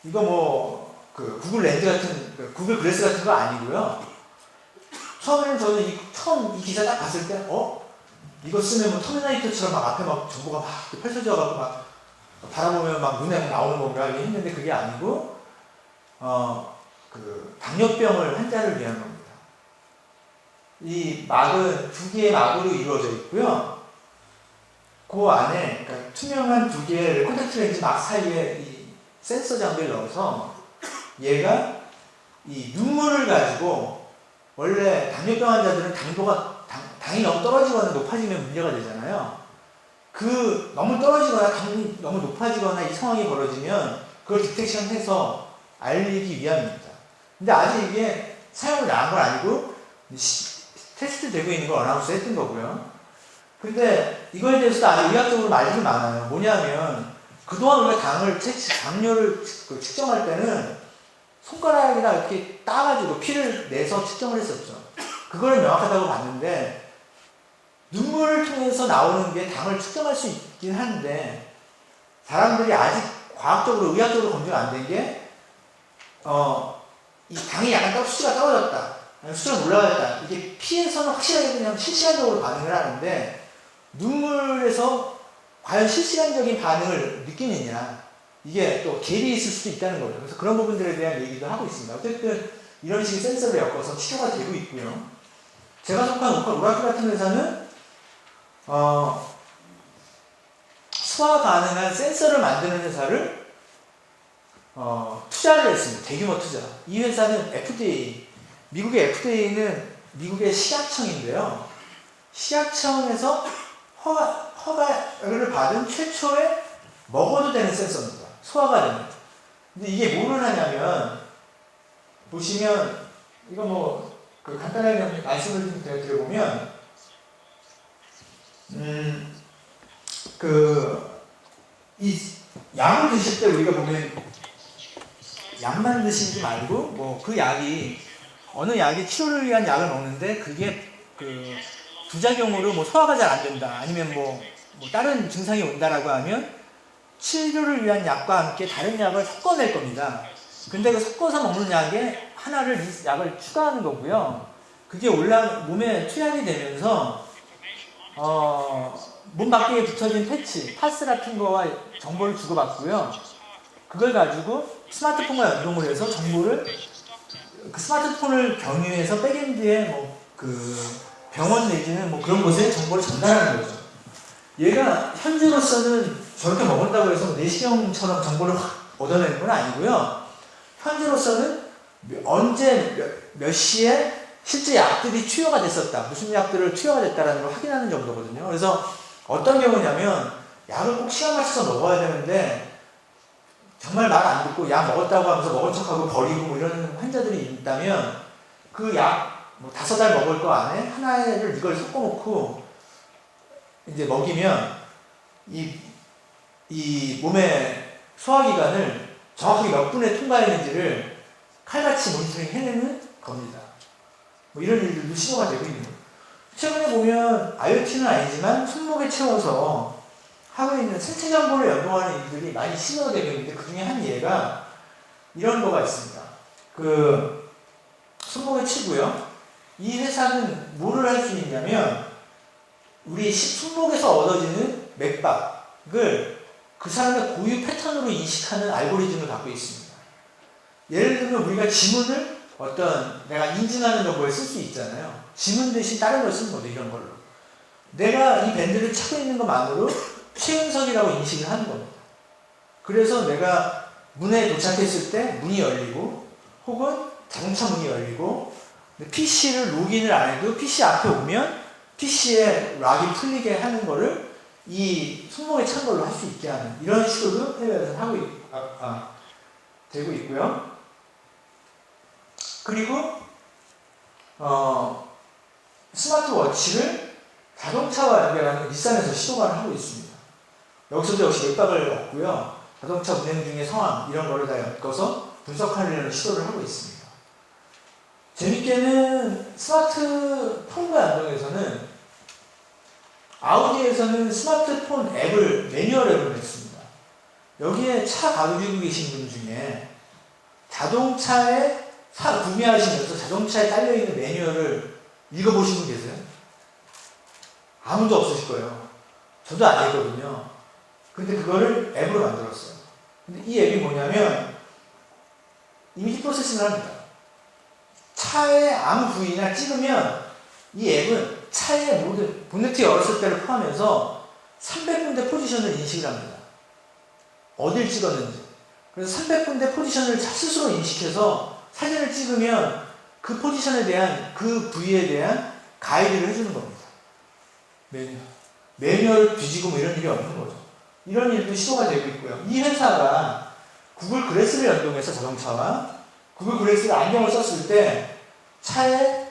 이거 구글 렌즈 같은, 구글 글래스 같은 거 아니고요. 처음에는 저는 처음 이 기사 딱 봤을 때, 이거 쓰면 터미네이터처럼 앞에 정보가 펼쳐져가지고 바라보면 눈에 나오는 건가 했는데 그게 아니고, 당뇨병을 환자를 위한 겁니다. 이 막은 2개의 막으로 이루어져 있고요. 그 안에 투명한 2개의 콘택트 렌즈 막 사이에 이 센서 장비를 넣어서 얘가 이 눈물을 가지고 원래 당뇨병 환자들은 당이 너무 떨어지거나 높아지면 문제가 되잖아요. 너무 떨어지거나 당이 너무 높아지거나 이 상황이 벌어지면 그걸 디텍션해서 알리기 위함입니다. 근데 아직 이게 사용을 나간 건 아니고 테스트 되고 있는 걸 어나운스 했던 거고요. 근데 이거에 대해서도 아주 의학적으로 말들이 많아요. 뭐냐면 그동안 우리가 당뇨를 측정할 때는 손가락이나 이렇게 따가지고 피를 내서 측정을 했었죠. 그거는 명확하다고 봤는데 눈물을 통해서 나오는 게 당을 측정할 수 있긴 한데 사람들이 아직 과학적으로 의학적으로 검증 안 된 게 이 당이 약간 수치가 떨어졌다, 수치가 올라갔다, 이게 피에서는 확실하게 그냥 실시간적으로 반응을 하는데 눈물에서 과연 실시간적인 반응을 느끼느냐, 이게 또 갭이 있을 수도 있다는 거예요. 그래서 그런 부분들에 대한 얘기도 하고 있습니다. 어쨌든 이런 식의 센서를 엮어서 치료가 되고 있고요. 제가 속한 오라클 같은 회사는 수화 가능한 센서를 만드는 회사를 투자를 했습니다. 대규모 투자. 이 회사는 FDA, 미국의 FDA는 미국의 식약청인데요. 식약청에서 허가를 받은 최초의 먹어도 되는 센서입니다. 소화가 되는. 근데 이게 뭐를 하냐면, 보시면, 이거 간단하게 말씀을 좀 드려보면, 이 약을 드실 때 우리가 보면, 약만 드시지 말고, 그 약이, 어느 약이 치료를 위한 약을 먹는데, 그게 부작용으로 소화가 잘 안 된다, 아니면 다른 증상이 온다라고 하면, 치료를 위한 약과 함께 다른 약을 섞어낼 겁니다. 근데 그 섞어서 먹는 약에 하나를, 이 약을 추가하는 거고요. 그게 몸에 투약이 되면서, 몸 밖에 붙여진 패치, 파스 같은 거와 정보를 주고받고요. 그걸 가지고 스마트폰과 연동을 해서 정보를, 그 스마트폰을 경유해서 백엔드에 병원 내지는 그런 곳에 정보를 전달하는 거죠. 얘가 현재로서는 저렇게 먹는다고 해서 내시경처럼 정보를 확 얻어내는 건 아니고요. 현재로서는 언제 몇 시에 실제 약들이 투여가 됐었다, 무슨 약들을 투여가 됐다라는 걸 확인하는 정도거든요. 그래서 어떤 경우냐면 약을 꼭 시간 맞춰서 먹어야 되는데 정말 말 안 듣고 약 먹었다고 하면서 먹은 척하고 버리고 이런 환자들이 있다면 그 약 5알 먹을 거 안에 하나를 이걸 섞어놓고 이제 먹이면 이 몸의 소화기관을 정확하게 몇 분에 통과했는지를 칼같이 모니터링 해내는 겁니다. 이런 일들도 시도가 되고 있는 거예요. 최근에 보면 IoT는 아니지만 손목에 채워서 하고 있는 생체 정보를 연동하는 일들이 많이 시도가 되고 있는데, 그 중에 한 예가 이런 거가 있습니다. 손목에 치고요. 이 회사는 뭐를 할 수 있냐면, 우리 손목에서 얻어지는 맥박을 그 사람의 고유 패턴으로 인식하는 알고리즘을 갖고 있습니다. 예를 들면 우리가 지문을 내가 인증하는 정보에 쓸 수 있잖아요. 지문 대신 다른 걸 쓰는 거죠. 이런 걸로. 내가 이 밴드를 차고 있는 것만으로 최은석이라고 인식을 하는 겁니다. 그래서 내가 문에 도착했을 때 문이 열리고, 혹은 자동차 문이 열리고, PC를 로그인을 안 해도 PC 앞에 오면 PC에 락이 풀리게 하는 거를 이 손목에 찬 걸로 할 수 있게 하는, 이런 식으로 해외에서 되고 있고요. 그리고 스마트워치를 자동차와 연결하는 닛산에서 시도가 하고 있습니다. 여기서도 역시 맥박을 얻고요. 자동차 운행 중의 상황, 이런 거를 다 엮어서 분석하려는 시도를 하고 있습니다. 재밌게는 스마트폰과 연동해서는, 아우디에서는 스마트폰 앱을, 매뉴얼 앱을 냈습니다. 여기에 차 가지고 계신 분 중에 자동차에 구매하시면서 자동차에 딸려있는 매뉴얼을 읽어보신 분 계세요? 아무도 없으실 거예요. 저도 안 했거든요. 근데 그거를 앱으로 만들었어요. 근데 이 앱이 뭐냐면 이미지 프로세싱을 합니다. 차의 아무 부위나 찍으면 이 앱은 차의 모든 본네트 열었을 때를 포함해서 300군데 포지션을 인식을 합니다. 어딜 찍었는지. 그래서 300군데 포지션을 스스로 인식해서 사진을 찍으면 그 포지션에 대한, 그 부위에 대한 가이드를 해주는 겁니다. 매뉴얼 뒤지고 이런 일이 없는 거죠. 이런 일도 시도가 되고 있고요. 이 회사가 구글 글래스를 연동해서 자동차와 구글 글래스를 안경을 썼을 때 차에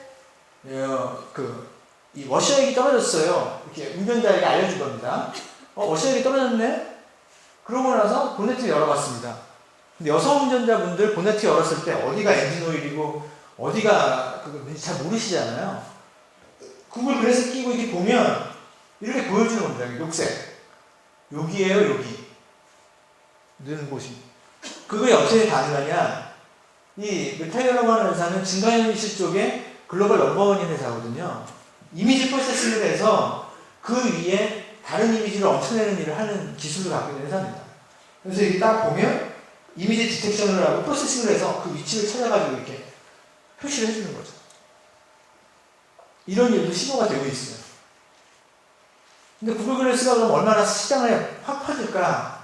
이 워셔액이 떨어졌어요. 이렇게 운전자에게 알려준 겁니다. 워셔액이 떨어졌네? 그러고 나서 보네트 열어봤습니다. 근데 여성 운전자분들 보네트 열었을 때 어디가 엔진 오일이고 어디가 그건지 잘 모르시잖아요. 구글 글래스 끼고 이렇게 보면 이렇게 보여주는 겁니다. 녹색. 여기에요, 여기. 넣는 곳이. 그게 어떻게 가능하냐? 이 메타이어라고 하는 회사는 증강현실 쪽에 글로벌 넘버원인 회사거든요. 이미지 프로세싱을 해서 그 위에 다른 이미지를 얹혀내는 일을 하는 기술을 갖고 있는 회사입니다. 그래서 여기 딱 보면 이미지 디텍션을 하고 프로세싱을 해서 그 위치를 찾아가지고 이렇게 표시를 해주는 거죠. 이런 일도 시도가 되고 있어요. 근데 구글 글래스가 그럼 얼마나 시장에 확 퍼질까?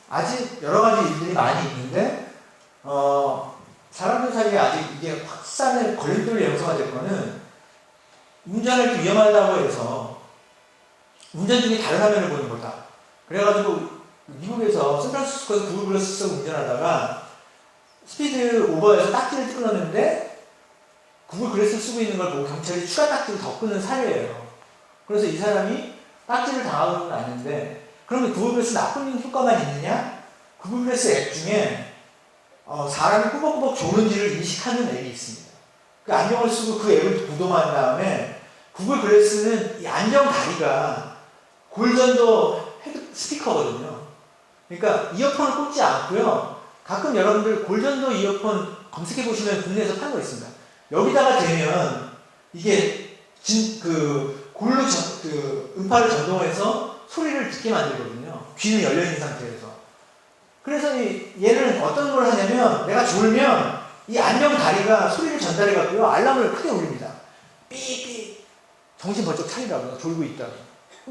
아직 여러 가지 일들이 많이 있는데, 사람들 사이에 아직 이게 확산의 걸림돌 연소가 될 거는 운전을 위험하다고 해서 운전 중에 다른 화면을 보는 거다. 그래가지고 미국에서 샌프란시스코에서 구글 글래스 쓰고 운전하다가 스피드 오버해서 딱지를 끊었는데 구글 글래스 쓰고 있는 걸 보고 경찰이 추가 딱지를 더 끊는 사례예요. 그래서 이 사람이 딱지를 당하고는 않는데, 그러면 구글 글래스 나쁜 효과만 있느냐? 구글 글래스 앱 중에 사람이 꾸벅꾸벅 조는지를 인식하는 앱이 있습니다. 그 안경을 쓰고 그 앱을 구동한 다음에 구글 글래스는 이 안경 다리가 골전도 스피커거든요. 그러니까 이어폰을 꽂지 않고요. 가끔 여러분들 골전도 이어폰 검색해 보시면 국내에서 파는 거 있습니다. 여기다가 대면 이게 골로 음파를 전동해서 소리를 듣게 만들거든요. 귀는 열려있는 상태에서. 그래서 얘는 어떤 걸 하냐면 내가 졸면 이 안경 다리가 소리를 전달해갖고요. 알람을 크게 울립니다. 삐삐. 정신 번쩍 차리라고. 졸고 있다고.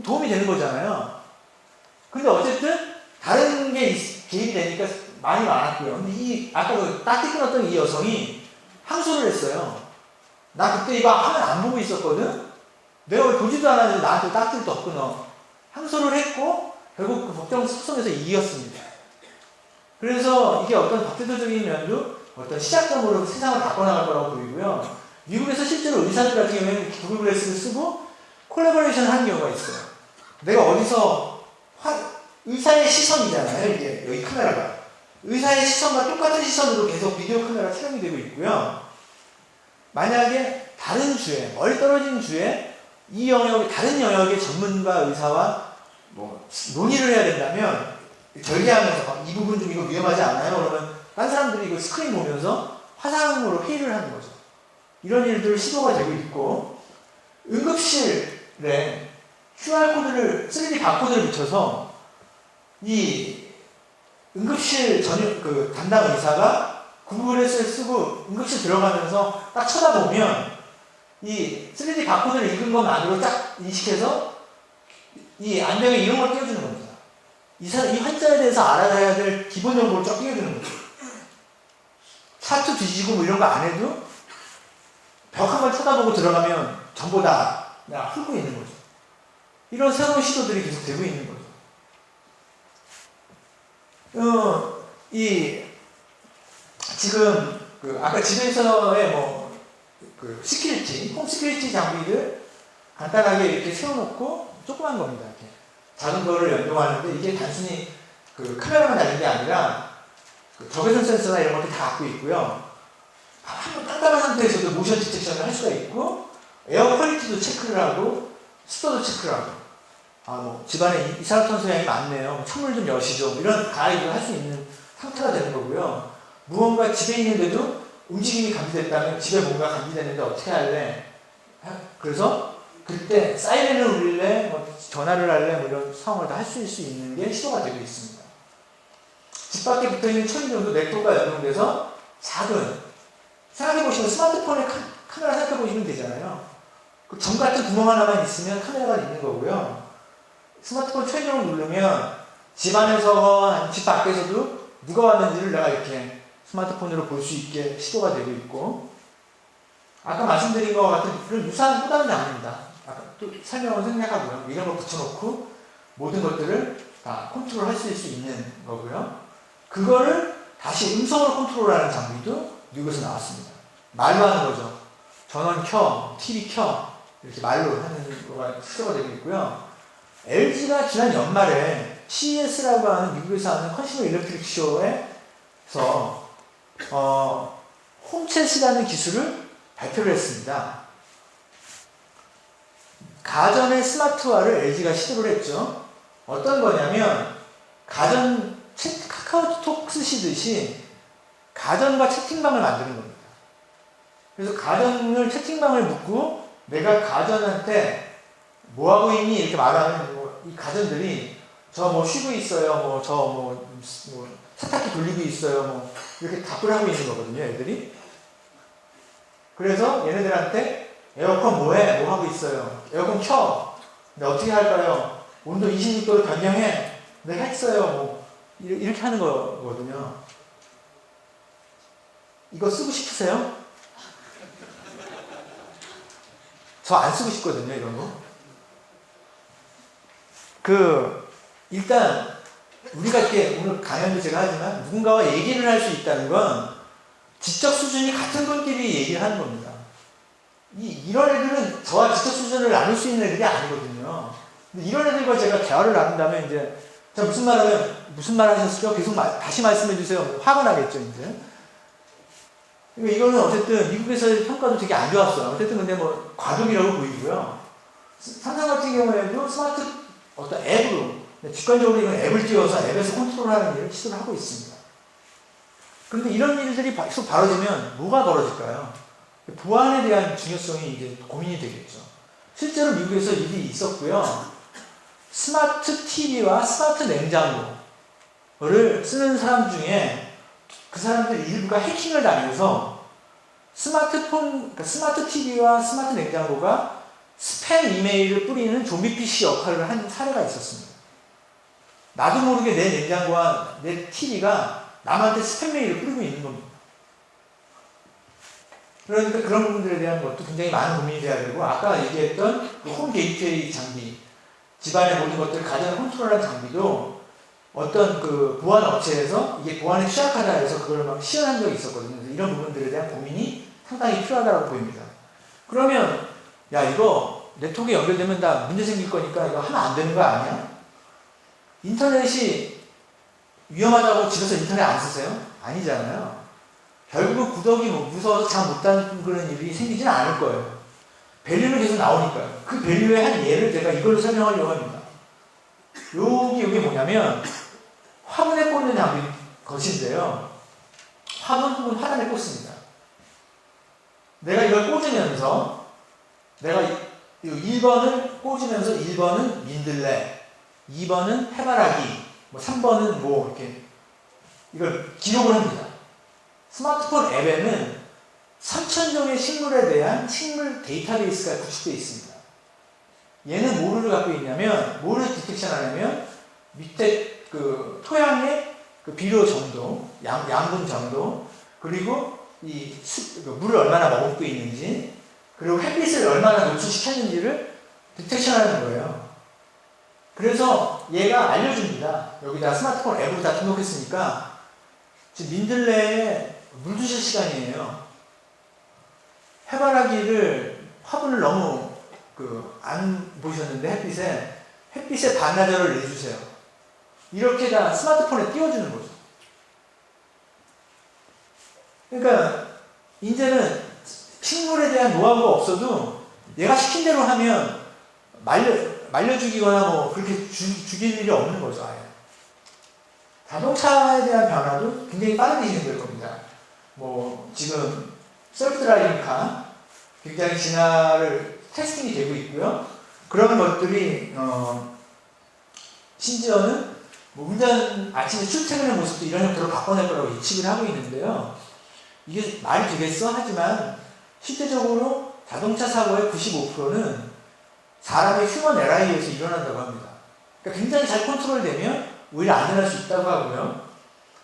도움이 되는 거잖아요. 근데 어쨌든 다른 게 개입이 되니까 많이 많았고요. 근데 아까 딱지 끊었던 이 여성이 항소를 했어요. 나 그때 이거 화면 안 보고 있었거든? 내가 왜 보지도 않았는데 나한테 딱지를 더 끊어. 항소를 했고 결국 그 법정 소송에서 이겼습니다. 그래서 이게 어떤 법제도적인 면도 어떤 시작점으로 세상을 바꿔나갈 거라고 보이고요. 미국에서 실제로 의사들 같은 경우에는 구글 글래스를 쓰고 콜라보레이션 하는 경우가 있어요. 내가 어디서 의사의 시선이잖아요. 이게 여기 카메라가. 의사의 시선과 똑같은 시선으로 계속 비디오 카메라 촬영이 되고 있고요. 만약에 다른 주에, 멀리 떨어진 주에 이 영역, 다른 영역의 전문가 의사와 논의를 해야 된다면 절개하면서 이 부분 좀 이거 위험하지 않아요? 그러면 딴 사람들이 이거 스크린 보면서 화상으로 회의를 하는 거죠. 이런 일들 시도가 되고 있고, 응급실에 QR코드를, 3D 바코드를 붙여서 이 응급실 전용 담당 의사가 구글 글래스를 쓰고 응급실 들어가면서 딱 쳐다보면 이 3D 바코드를 읽은 것만으로 딱 인식해서 이 안경에 이런 걸 띄워주는 겁니다. 이 환자에 대해서 알아야 될 기본 정보를 쫙 띄워주는 거죠. 차트 뒤지고 뭐 이런 거 안 해도 벽 한 번 쳐다보고 들어가면 전부 다 훑고 있는 거죠. 이런 새로운 시도들이 계속 되고 있는 거죠. 지금 아까 집에서의 시큐리티, 홈 시큐리티 장비들 간단하게 이렇게 세워놓고 조그만 겁니다. 이렇게 작은 거를 연동하는데 이게 단순히 카메라만 달린 게 아니라 적외선 센서나 이런 것들 다 갖고 있고요. 한번 깜깜한 상태에서도 모션 디텍션을 할 수가 있고, 에어 퀄리티도 체크를 하고, 습도도 체크를 하고, 집안에 이산화탄소 양이 많네요. 창문을 좀 여시죠. 이런 가이드를 할 수 있는 상태가 되는 거고요. 무언가 집에 있는데도 움직임이 감지됐다면 집에 뭔가 감지됐는데 어떻게 할래? 그래서 그때 사이렌을 울릴래? 전화를 할래? 이런 상황을 다 할 수 있는 게 시도가 되고 있습니다. 집 밖에 붙어있는 천정도 넥트워크가 연동돼서 작은, 생각해보시면 스마트폰에 카메라 생각해보시면 되잖아요. 그 점 같은 구멍 하나만 있으면 카메라가 있는 거고요. 스마트폰 최종을 누르면 집 안에서 집 밖에서도 누가 왔는지를 내가 이렇게 스마트폰으로 볼 수 있게 시도가 되고 있고, 아까 말씀드린 것 같은 그런 유사한 또 다른 장르입니다. 아까 또 설명을 생략하고요. 이런 거 붙여놓고 모든 것들을 다 컨트롤 할 수 있는 거고요. 그거를 다시 음성으로 컨트롤하는 장비도 미국에서 나왔습니다. 말로 하는 거죠. 전원 켜, TV 켜, 이렇게 말로 하는 거가 시도가 되고 있고요. LG가 지난 연말에 CES라고 하는 미국에서 하는 컨슈머 일렉트릭 쇼에서 홈챗이라는 기술을 발표를 했습니다. 가전의 스마트화를 LG가 시도를 했죠. 어떤 거냐면 가전 카카오톡 쓰시듯이 가전과 채팅방을 만드는 겁니다. 그래서 가전을 채팅방을 묻고 내가 가전한테 뭐 하고 있니? 이렇게 말하면 이 가전들이 저 뭐 쉬고 있어요. 저 뭐 세탁기 돌리고 있어요. 이렇게 답을 하고 있는 거거든요, 애들이. 그래서 얘네들한테 에어컨 뭐해? 뭐 하고 있어요? 에어컨 켜. 근데 어떻게 할까요? 온도 26도로 변경해. 내가 했어요. 이렇게 하는 거거든요. 이거 쓰고 싶으세요? 저 안 쓰고 싶거든요, 이런 거. 일단, 우리가 이렇게 오늘 강연도 제가 하지만 누군가와 얘기를 할 수 있다는 건 지적 수준이 같은 분끼리 얘기를 하는 겁니다. 이런 애들은 저와 지적 수준을 나눌 수 있는 애들이 아니거든요. 근데 이런 애들과 제가 대화를 나눈다면 이제, 자, 무슨 말 하셨죠? 계속 다시 말씀해 주세요. 화가 나겠죠, 이제. 그러니까 이거는 어쨌든 미국에서의 평가도 되게 안 좋았어요. 어쨌든 근데 과도기라고 보이고요. 삼성 같은 경우에도 스마트 어떤 앱으로, 직관적으로 이건 앱을 띄워서 앱에서 컨트롤하는 일을 시도를 하고 있습니다. 그런데 이런 일들이 계속 벌어지면 뭐가 벌어질까요? 보안에 대한 중요성이 이제 고민이 되겠죠. 실제로 미국에서 일이 있었고요. 스마트 TV와 스마트 냉장고를 쓰는 사람 중에 그 사람들 일부가 해킹을 당해서 스마트 TV와 스마트 냉장고가 스팸 이메일을 뿌리는 좀비 PC 역할을 한 사례가 있었습니다. 나도 모르게 내 냉장고와 내 TV가 남한테 스팸 메일을 뿌리고 있는 겁니다. 그러니까 그런 부분들에 대한 것도 굉장히 많은 고민이 돼야 되고, 아까 얘기했던 홈 게이트웨이 장비, 집안의 모든 것들을 가장 컨트롤하는 장비도 어떤 보안 업체에서 이게 보안에 취약하다 해서 그걸 막 시연한 적이 있었거든요. 그래서 이런 부분들에 대한 고민이 상당히 필요하다고 보입니다. 그러면, 야, 이거 네트워크에 연결되면 다 문제 생길 거니까 이거 하면 안 되는 거 아니야? 인터넷이 위험하다고 집에서 인터넷 안 쓰세요? 아니잖아요. 결국은 구더기 무서워서 잠 못 자는 그런 일이 생기지는 않을 거예요. 배류는 계속 나오니까요. 그 배류의 한 예를 제가 이걸로 설명하려고 합니다. 이게 뭐냐면 화분에 꽂는 것인데요. 화분 혹은 화단에 꽂습니다. 내가 이걸 꽂으면서 내가 1번을 꽂으면서 1번은 민들레, 2번은 해바라기, 3번은 이렇게 이걸 기록을 합니다. 스마트폰 앱에는 3,000종의 식물에 대한 식물 데이터베이스가 구축되어 있습니다. 얘는 뭐를 갖고 있냐면, 뭐를 디텍션 하냐면, 밑에 토양의 비료 정도, 양분 정도, 그리고 물을 얼마나 머금고 있는지, 그리고 햇빛을 얼마나 노출시켰는지를 디텍션 하는 거예요. 그래서 얘가 알려줍니다. 여기다 스마트폰 앱으로 다 등록했으니까, 지금 민들레에 물 주실 시간이에요. 해바라기를 화분을 너무 안 보셨는데 햇빛에 반나절을 내주세요. 이렇게 다 스마트폰에 띄워주는 거죠. 그러니까 이제는 식물에 대한 노하우가 없어도 얘가 시킨 대로 하면 말려 죽이거나 그렇게 죽일 일이 없는 거죠. 아예. 자동차에 대한 변화도 굉장히 빠르게 진행될 겁니다. 지금 셀프 드라이빙 카 굉장히 진화를 테스팅이 되고 있고요. 그런 것들이 심지어는 아침에 출퇴근의 모습도 이런 형태로 바꿔낼 거라고 예측을 하고 있는데요. 이게 말이 되겠어? 하지만 실제적으로 자동차 사고의 95%는 사람의 휴먼 에러에 의해서 일어난다고 합니다. 그러니까 굉장히 잘 컨트롤되면 오히려 안전할 수 있다고 하고요.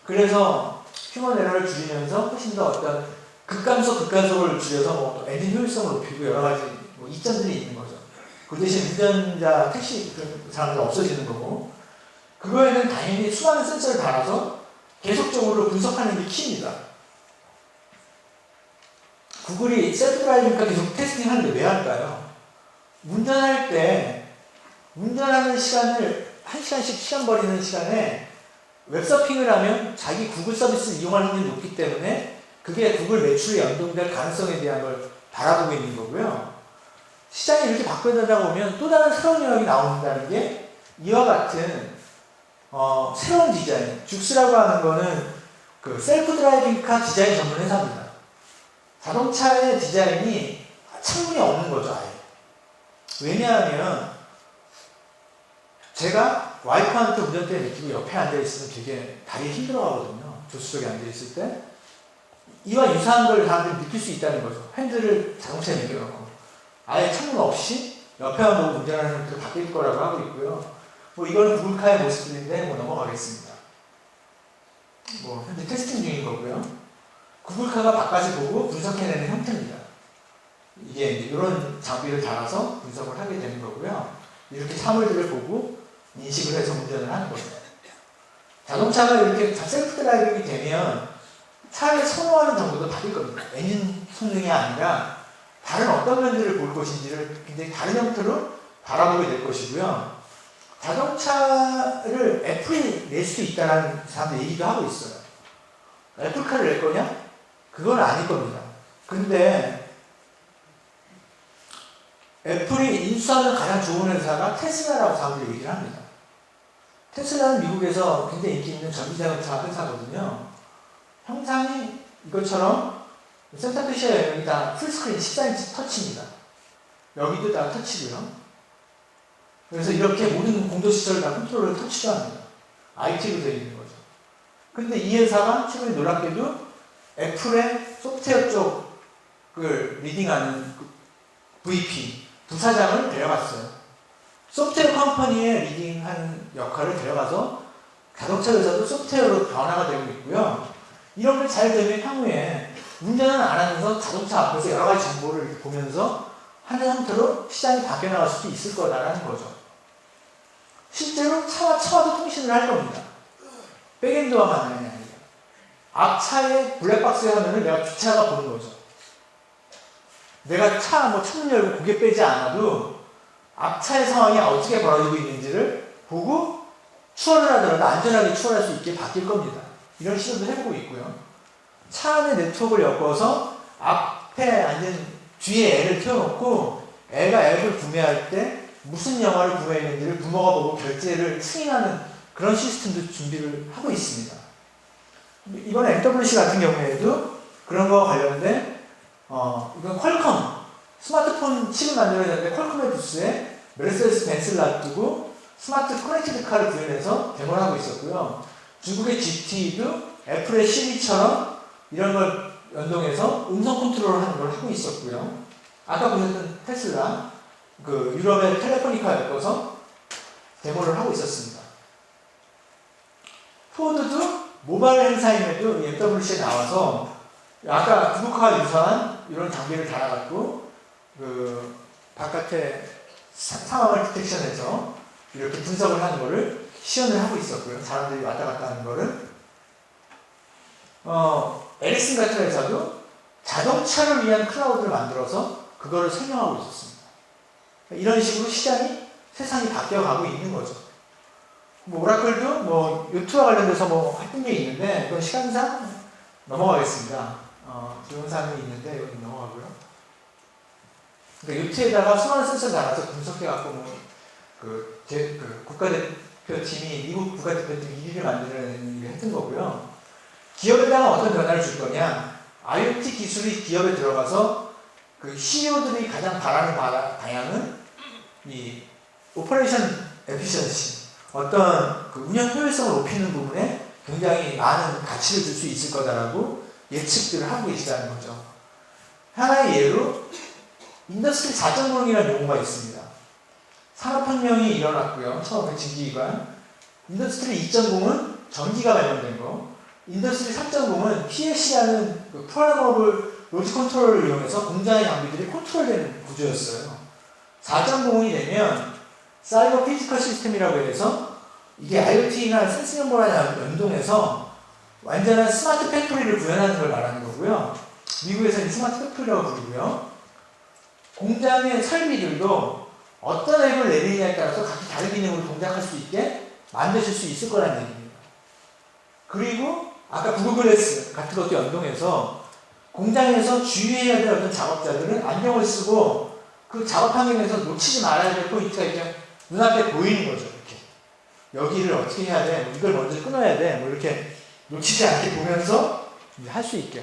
그래서 휴먼 에러를 줄이면서 훨씬 더 어떤 극간속을 줄여서 엔진 효율성을 높이고 여러 가지 이점들이 있는 거죠. 그 대신 운전자, 택시 사람들 없어지는 거고, 그거에는 당연히 수많은 센서를 달아서 계속적으로 분석하는 게 키입니다. 구글이 셀프 드라이빙카 계속 테스팅 하는데 왜 할까요? 운전할 때 운전하는 시간을 1시간씩 시간 버리는 시간에 웹서핑을 하면 자기 구글 서비스를 이용할 확률이 높기 때문에 그게 구글 매출에 연동될 가능성에 대한 걸 바라보고 있는 거고요. 시장이 이렇게 바뀌어가다 보면 또 다른 새로운 영역이 나온다는 게 이와 같은 새로운 디자인, 죽스라고 하는 거는 그 셀프 드라이빙 카 디자인 전문 회사입니다. 자동차의 디자인이 창문이 없는 거죠, 아예. 왜냐하면 제가 와이프한테 운전대에 맡기고 옆에 앉아있으면 되게 다리 힘들어 하거든요. 조수석에 앉아있을 때. 이와 유사한 걸 사람들이 느낄 수 있다는 거죠. 핸들을 자동차에 맡겨놓고. 아예 창문 없이 옆에만 보고 운전하는 형태로 바뀔 거라고 하고 있고요. 뭐 이거는 구글카의 모습들인데 뭐 넘어가겠습니다. 뭐 현재 테스팅 중인 거고요. 구글카가 바깥을 보고 분석해내는 형태입니다. 이게 이제 이런 장비를 달아서 분석을 하게 되는 거고요. 이렇게 사물들을 보고 인식을 해서 운전을 하는 거죠. 자동차가 이렇게 셀프 드라이빙이 되면 차를 선호하는 정보도 바뀔 겁니다. 엔진 성능이 아니라 다른 어떤 면들을 볼 것인지를 굉장히 다른 형태로 바라보게 될 것이고요. 자동차를 애플이 낼 수도 있다는 사람들 얘기도 하고 있어요. 애플카를 낼 거냐? 그건 아닐 겁니다. 근데 애플이 인수하는 가장 좋은 회사가 테슬라라고 사람들이 얘기를 합니다. 테슬라는 미국에서 굉장히 인기 있는 전기자동차 회사거든요. 형상이 이것처럼 센터피시아 여기 다 풀스크린 14인치 터치입니다. 여기도 다 터치고요. 그래서 이렇게 모든 공조시설을 다 컨트롤을 터치로 합니다. IT로 되어 있는 거죠. 근데 이 회사가 최근에 놀랍게도 애플의 소프트웨어 쪽을 리딩하는 VP, 부사장을 데려갔어요. 소프트웨어 컴퍼니의 리딩하는 역할을 데려가서 자동차 회사도 소프트웨어로 변화가 되고 있고요. 이런 게 잘 되면 향후에 운전은 안 하면서 자동차 앞에서 여러 가지 정보를 보면서 하는 형태로 시장이 바뀌어나갈 수도 있을 거다라는 거죠. 실제로 차와도 통신을 할 겁니다. 백엔드와만 하는 게 아니라. 앞차의 블랙박스 화면을 내가 주차가 보는 거죠. 내가 창문 열고 고개 빼지 않아도 앞차의 상황이 어떻게 벌어지고 있는지를 보고 추월을 하더라도 안전하게 추월할 수 있게 바뀔 겁니다. 이런 시도도 해보고 있고요. 차 안에 네트워크를 엮어서 앞에 앉은 뒤에 애를 태워놓고 애가 앱을 구매할 때 무슨 영화를 구매했는지를 부모가 보고 결제를 승인하는 그런 시스템도 준비를 하고 있습니다. 이번에 MWC 같은 경우에도 그런 거와 관련된 이건 퀄컴 스마트폰 칩을 만들어야 되는데 퀄컴의 부스에 메르세데스 벤츠를 놔두고 스마트 커넥티드 카를 구현해서 데모를 하고 있었고요. 중국의 GT도 애플의 시리처럼 이런 걸 연동해서 음성 컨트롤을 하는 걸 하고 있었고요. 아까 보셨던 테슬라, 그 유럽의 텔레포니카 엮어서 데모를 하고 있었습니다. 포드도 모바일 행사임에도 MWC에 나와서 아까 구글카와 유사한 이런 장비를 달아갖고 그 바깥에 상황을 디텍션해서 이렇게 분석을 하는 거를 시연을 하고 있었고요. 사람들이 왔다 갔다 하는 거를 에리슨 같은 회사도 자동차를 위한 클라우드를 만들어서 그거를 설명하고 있었습니다. 이런 식으로 시장이 세상이 바뀌어가고 있는 거죠. 오라클도 뭐 요트와 관련돼서 뭐 했던 게 있는데 그건 시간상 넘어가겠습니다. 동영상이 있는데 여기 넘어가고요. 그러니까 요트에다가 수많은 센서를 달아서 분석해갖고 국가대표팀이 미국 국가대표팀이 1위를 만들어내는 게 했던 거고요. 기업에다가 어떤 변화를 줄 거냐? IoT 기술이 기업에 들어가서 그 CEO들이 가장 바라는 방향은 이 오퍼레이션 에피션시, 어떤 그 운영 효율성을 높이는 부분에 굉장히 많은 가치를 줄 수 있을 거다라고 예측들을 하고 계시다는 거죠. 하나의 예로 인더스트리 4.0이라는 용어가 있습니다. 산업혁명이 일어났고요. 처음에 증기기관. 인더스트리 2.0은 전기가 관련된 거. 인더스트리 3.0은 PLC라는 그 프로그래머블 로직 컨트롤을 이용해서 공장의 장비들이 컨트롤되는 구조였어요. 4.0이 되면 사이버 피지컬 시스템이라고 해서 이게 IoT나 센스 연보랑 연동해서 완전한 스마트 팩토리를 구현하는 걸 말하는 거고요. 미국에서는 스마트 팩토리라고 부르고요. 공장의 설비들도 어떤 앱을 내리느냐에 따라서 각기 다른 기능으로 동작할 수 있게 만드실 수 있을 거라는 얘기입니다. 그리고 아까 구글 글래스 같은 것도 연동해서 공장에서 주의해야 될 어떤 작업자들은 안경을 쓰고 그 작업 환경에서 놓치지 말아야 될 포인트가 이렇게 눈앞에 보이는 거죠. 이렇게 여기를 어떻게 해야 돼? 뭐 이걸 먼저 끊어야 돼. 뭐 이렇게 놓치지 않게 보면서 할 수 있게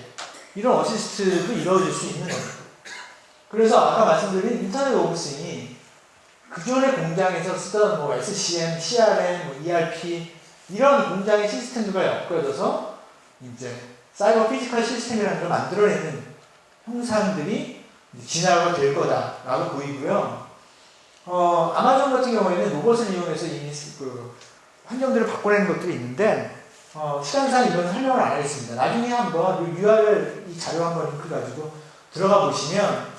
이런 어시스트도 이루어질 수 있는 겁니다. 그래서 아까 말씀드린 인터넷 오브싱이 그전에 공장에서 쓰던 뭐 SCM, CRM, 뭐 ERP 이런 공장의 시스템들과 엮어져서 이제 사이버 피지컬 시스템이라는 걸 만들어내는 형상들이 진화가 될 거다라고 보이고요. 아마존 같은 경우에는 로봇을 이용해서 이미 그 환경들을 바꿔내는 것들이 있는데 시간상 이건 설명을 안 하겠습니다. 나중에 한번 URL 이 자료 한번 링크 가지고 들어가 보시면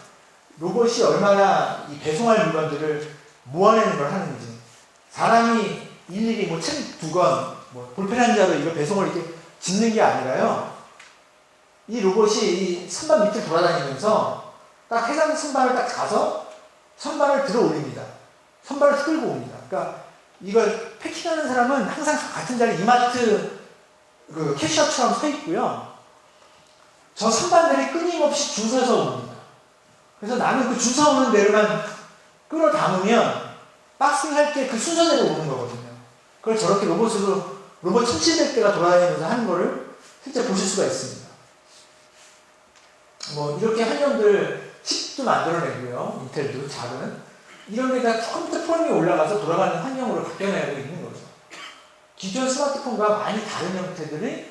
로봇이 얼마나 이 배송할 물건들을 모아내는 걸 하는지 사람이 일일이 뭐 책 2권 뭐 볼펜 한 자로 이거 배송을 이렇게 짓는 게 아니라요. 이 로봇이 이 선반 밑을 돌아다니면서 딱 해당 선반을 딱 가서 선반을 들어 올립니다. 선반을 끌고 옵니다. 그러니까 이걸 패킹하는 사람은 항상 같은 자리 이마트 그 캐셔처럼 서 있고요. 저 선반들이 끊임없이 줄 서서 옵니다. 그래서 나는 그 줄 서 오는 데를만 끌어 담으면 박싱할 때 그 순서대로 오는 거거든요. 그걸 저렇게 로봇으로 로봇 1700대가 돌아다니면서 하는 거를 실제 보실 수가 있습니다. 뭐 이렇게 환경들 칩도 만들어내고요. 인텔도 작은 이런 데다 컴퓨터 프로그램이 올라가서 돌아가는 환경으로 바뀌어내고 있는 거죠. 기존 스마트폰과 많이 다른 형태들이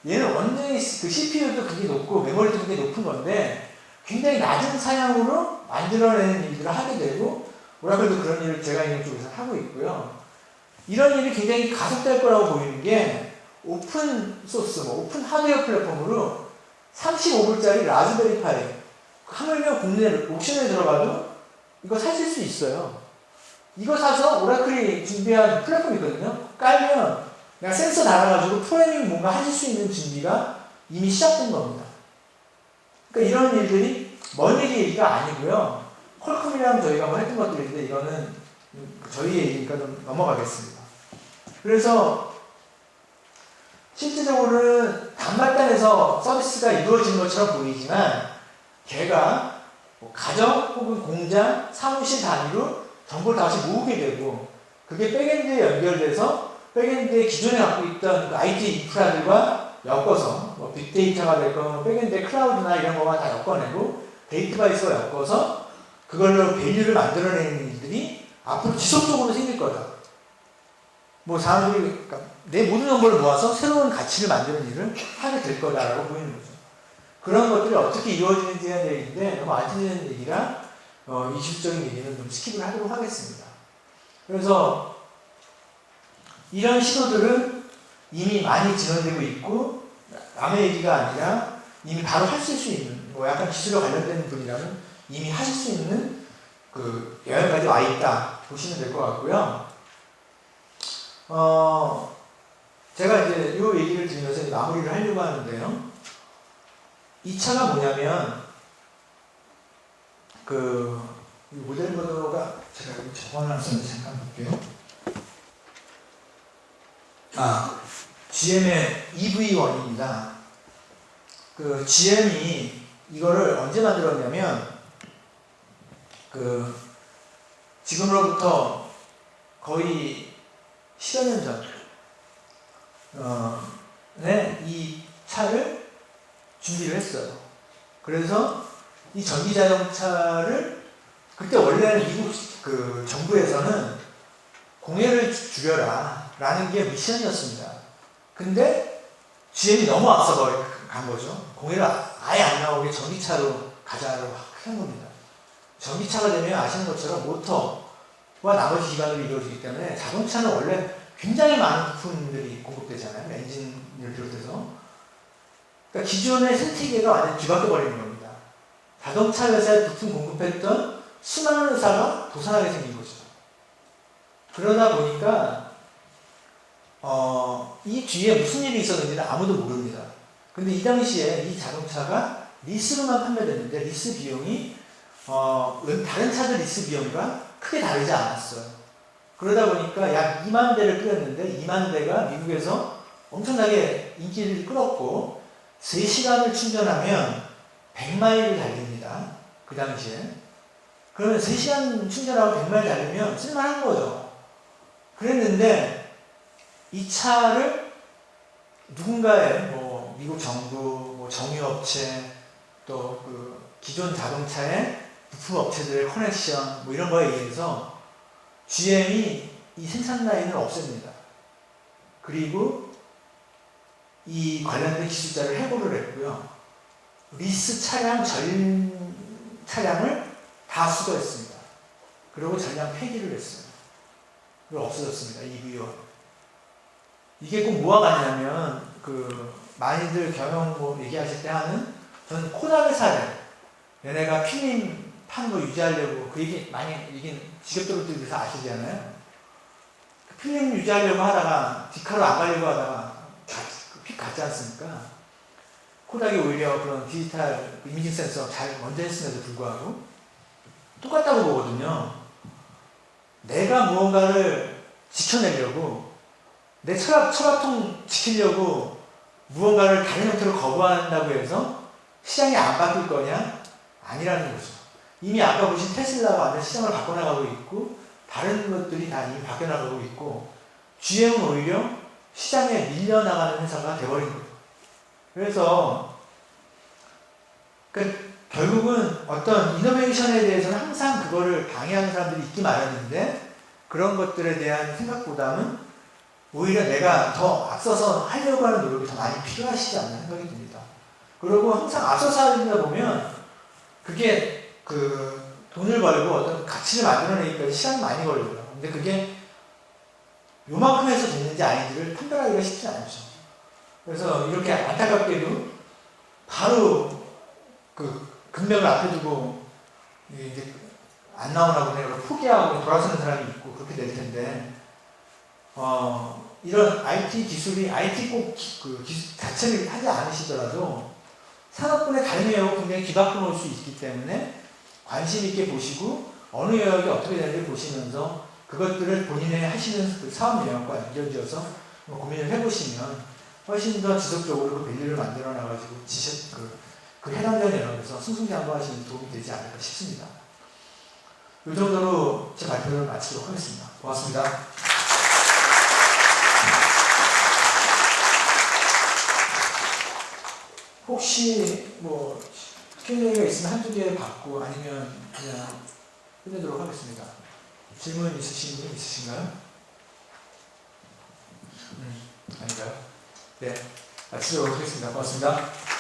얘는 완전히 그 CPU도 그게 높고 메모리도 그게 높은 건데 굉장히 낮은 사양으로 만들어내는 일들을 하게 되고 오라클도 그런 일을 제가 있는 쪽에서 하고 있고요. 이런 일이 굉장히 가속될 거라고 보이는 게 오픈 소스, 뭐 오픈 하드웨어 플랫폼으로 35불짜리 라즈베리 파이 하물며 국내 옥션에 들어가도 이거 사실 수 있어요. 이거 사서 오라클이 준비한 플랫폼이거든요. 깔면 그냥 센서 달아가지고 프로그래밍 뭔가 하실 수 있는 준비가 이미 시작된 겁니다. 그러니까 이런 일들이 먼 얘기가 아니고요. 퀄컴이랑 저희가 뭐 했던 것들인데 이거는 저희 얘기니까 좀 넘어가겠습니다. 그래서 실질적으로는 단말단에서 서비스가 이루어지는 것처럼 보이지만 걔가 뭐 가정 혹은 공장, 사무실 단위로 정보를 다시 모으게 되고 그게 백엔드에 연결돼서 백엔드에 기존에 갖고 있던 그 IT 인프라들과 엮어서 뭐 빅데이터가 될 거면 백엔드의 클라우드나 이런 거만 다 엮어내고 데이터베이스와 엮어서 그걸로 밸류를 만들어내는 일들이 앞으로 지속적으로 생길 거다. 뭐 사람들이 그러니까 내 모든 정보를 모아서 새로운 가치를 만드는 일을 하게 될 거다라고 보이는 거죠. 그런 것들이 어떻게 이루어지는지에 대한 얘기인데 너무 알려지는 얘기라 이슈적인 얘기는 좀 스킵을 하도록 하겠습니다. 그래서 이런 시도들은 이미 많이 진행되고 있고 남의 얘기가 아니라 이미 바로 하실 수 있는 뭐 약간 기술과 관련된 분이라면 이미 하실 수 있는 그 영역까지 와 있다 보시면 될 것 같고요. 제가 이제 이 얘기를 드리면서 마무리를 하려고 하는데요. 이 차가 뭐냐면 그 모델 번호가 제가 여기 적어놨었는데 잠깐 볼게요. GM의 EV1입니다. 그 GM이 이거를 언제 만들었냐면 그 지금으로부터 거의 10여 년 전에 이 차를 준비를 했어요. 그래서 이 전기 자동차를 그때 원래는 미국 그 정부에서는 공해를 줄여라 라는 게 미션이었습니다. 근데 GM이 너무 앞서 간 거죠. 공해를 아예 안 나오게 전기차로 가자라고 한 겁니다. 전기차가 되면 아시는 것처럼 모터와 나머지 기반으로 이루어지기 때문에 자동차는 원래 굉장히 많은 부품들이 공급되잖아요. 엔진을 비롯해서. 그러니까 기존의 생태계가 완전히 뒤바뀌어 버리는 겁니다. 자동차 회사에 부품 공급했던 수많은 회사가 도산하게 생긴 거죠. 그러다 보니까 이 뒤에 무슨 일이 있었는지는 아무도 모릅니다. 근데 이 당시에 이 자동차가 리스로만 판매됐는데 리스 비용이 다른 차들 리스 비용과 크게 다르지 않았어요. 그러다 보니까 약 2만 대를 끌었는데 2만 대가 미국에서 엄청나게 인기를 끌었고 3시간을 충전하면 100마일을 달립니다. 그 당시에. 그러면 3시간 충전하고 100마일 달리면 쓸만한 거죠. 그랬는데 이 차를 누군가의 뭐 미국 정부, 뭐 정유업체, 또 그 기존 자동차의 부품업체들의 커넥션 뭐 이런 거에 의해서 GM이 이 생산 라인을 없앱니다. 그리고 이 관련된 기술자를 해고를 했고요. 리스 차량 전 차량을 다 수거했습니다. 그리고 전량 폐기를 했어요. 그리고 없어졌습니다. EV와. 이게 꼭 뭐가 같냐면 그 많이들 경영 뭐 얘기하실 때 하는 저는 코닥의 사례. 얘네가 필름 파는 거 유지하려고 그 얘기 많이 이게 직업들도 아시잖아요. 그 필름 유지하려고 하다가 디카로 안 가려고 하다가 픽 갔지 않습니까? 코닥이 오히려 그런 디지털 이미징 센서 잘 먼저 했음에도 불구하고 똑같다고 보거든요. 내가 무언가를 지켜내려고 내 철학통 지키려고 무언가를 다른 형태로 거부한다고 해서 시장이 안 바뀔 거냐? 아니라는 거죠. 이미 아까 보신 테슬라가 완전 시장을 바꿔나가고 있고 다른 것들이 다 이미 바뀌어나가고 있고 GM은 오히려 시장에 밀려나가는 회사가 돼버린 거예요. 그래서 결국은 어떤 이노베이션에 대해서는 항상 그거를 방해하는 사람들이 있기 마련인데 그런 것들에 대한 생각보다는 오히려 내가 더 앞서서 하려고 하는 노력이 더 많이 필요하시지 않나 생각이 듭니다. 그리고 항상 앞서서 하려다 보면 그게 그 돈을 벌고 어떤 가치를 만들어내기까지 시간이 많이 걸려요. 근데 그게 요만큼 해서 됐는지 아닌지를 판별하기가 쉽지 않죠. 그래서 이렇게 안타깝게도 바로 그 금맥을 앞에 두고 이제 안 나오나 보네. 포기하고 돌아서는 사람이 있고 그렇게 될 텐데 이런 IT 기술이 IT 꼭 그 기술 자체를 하지 않으시더라도 산업군의 다른 영역을 굉장히 뒤바꿔 놓을 수 있기 때문에 관심 있게 보시고 어느 영역이 어떻게 되는지 보시면서 그것들을 본인의 하시는 그 사업 영역과 연결지어서 고민을 해보시면 훨씬 더 지속적으로 그 밸류를 만들어 나가지고 그 해당되는 영역에서 승승장구하시는 데 도움이 되지 않을까 싶습니다. 이 정도로 제 발표를 마치도록 하겠습니다. 고맙습니다. 혹시 뭐 Q&A가 있으면 한두 개 받고 아니면 그냥 끝내도록 하겠습니다. 질문 있으신 분 있으신가요? 아닌가요? 네, 마치도록 하겠습니다. 고맙습니다.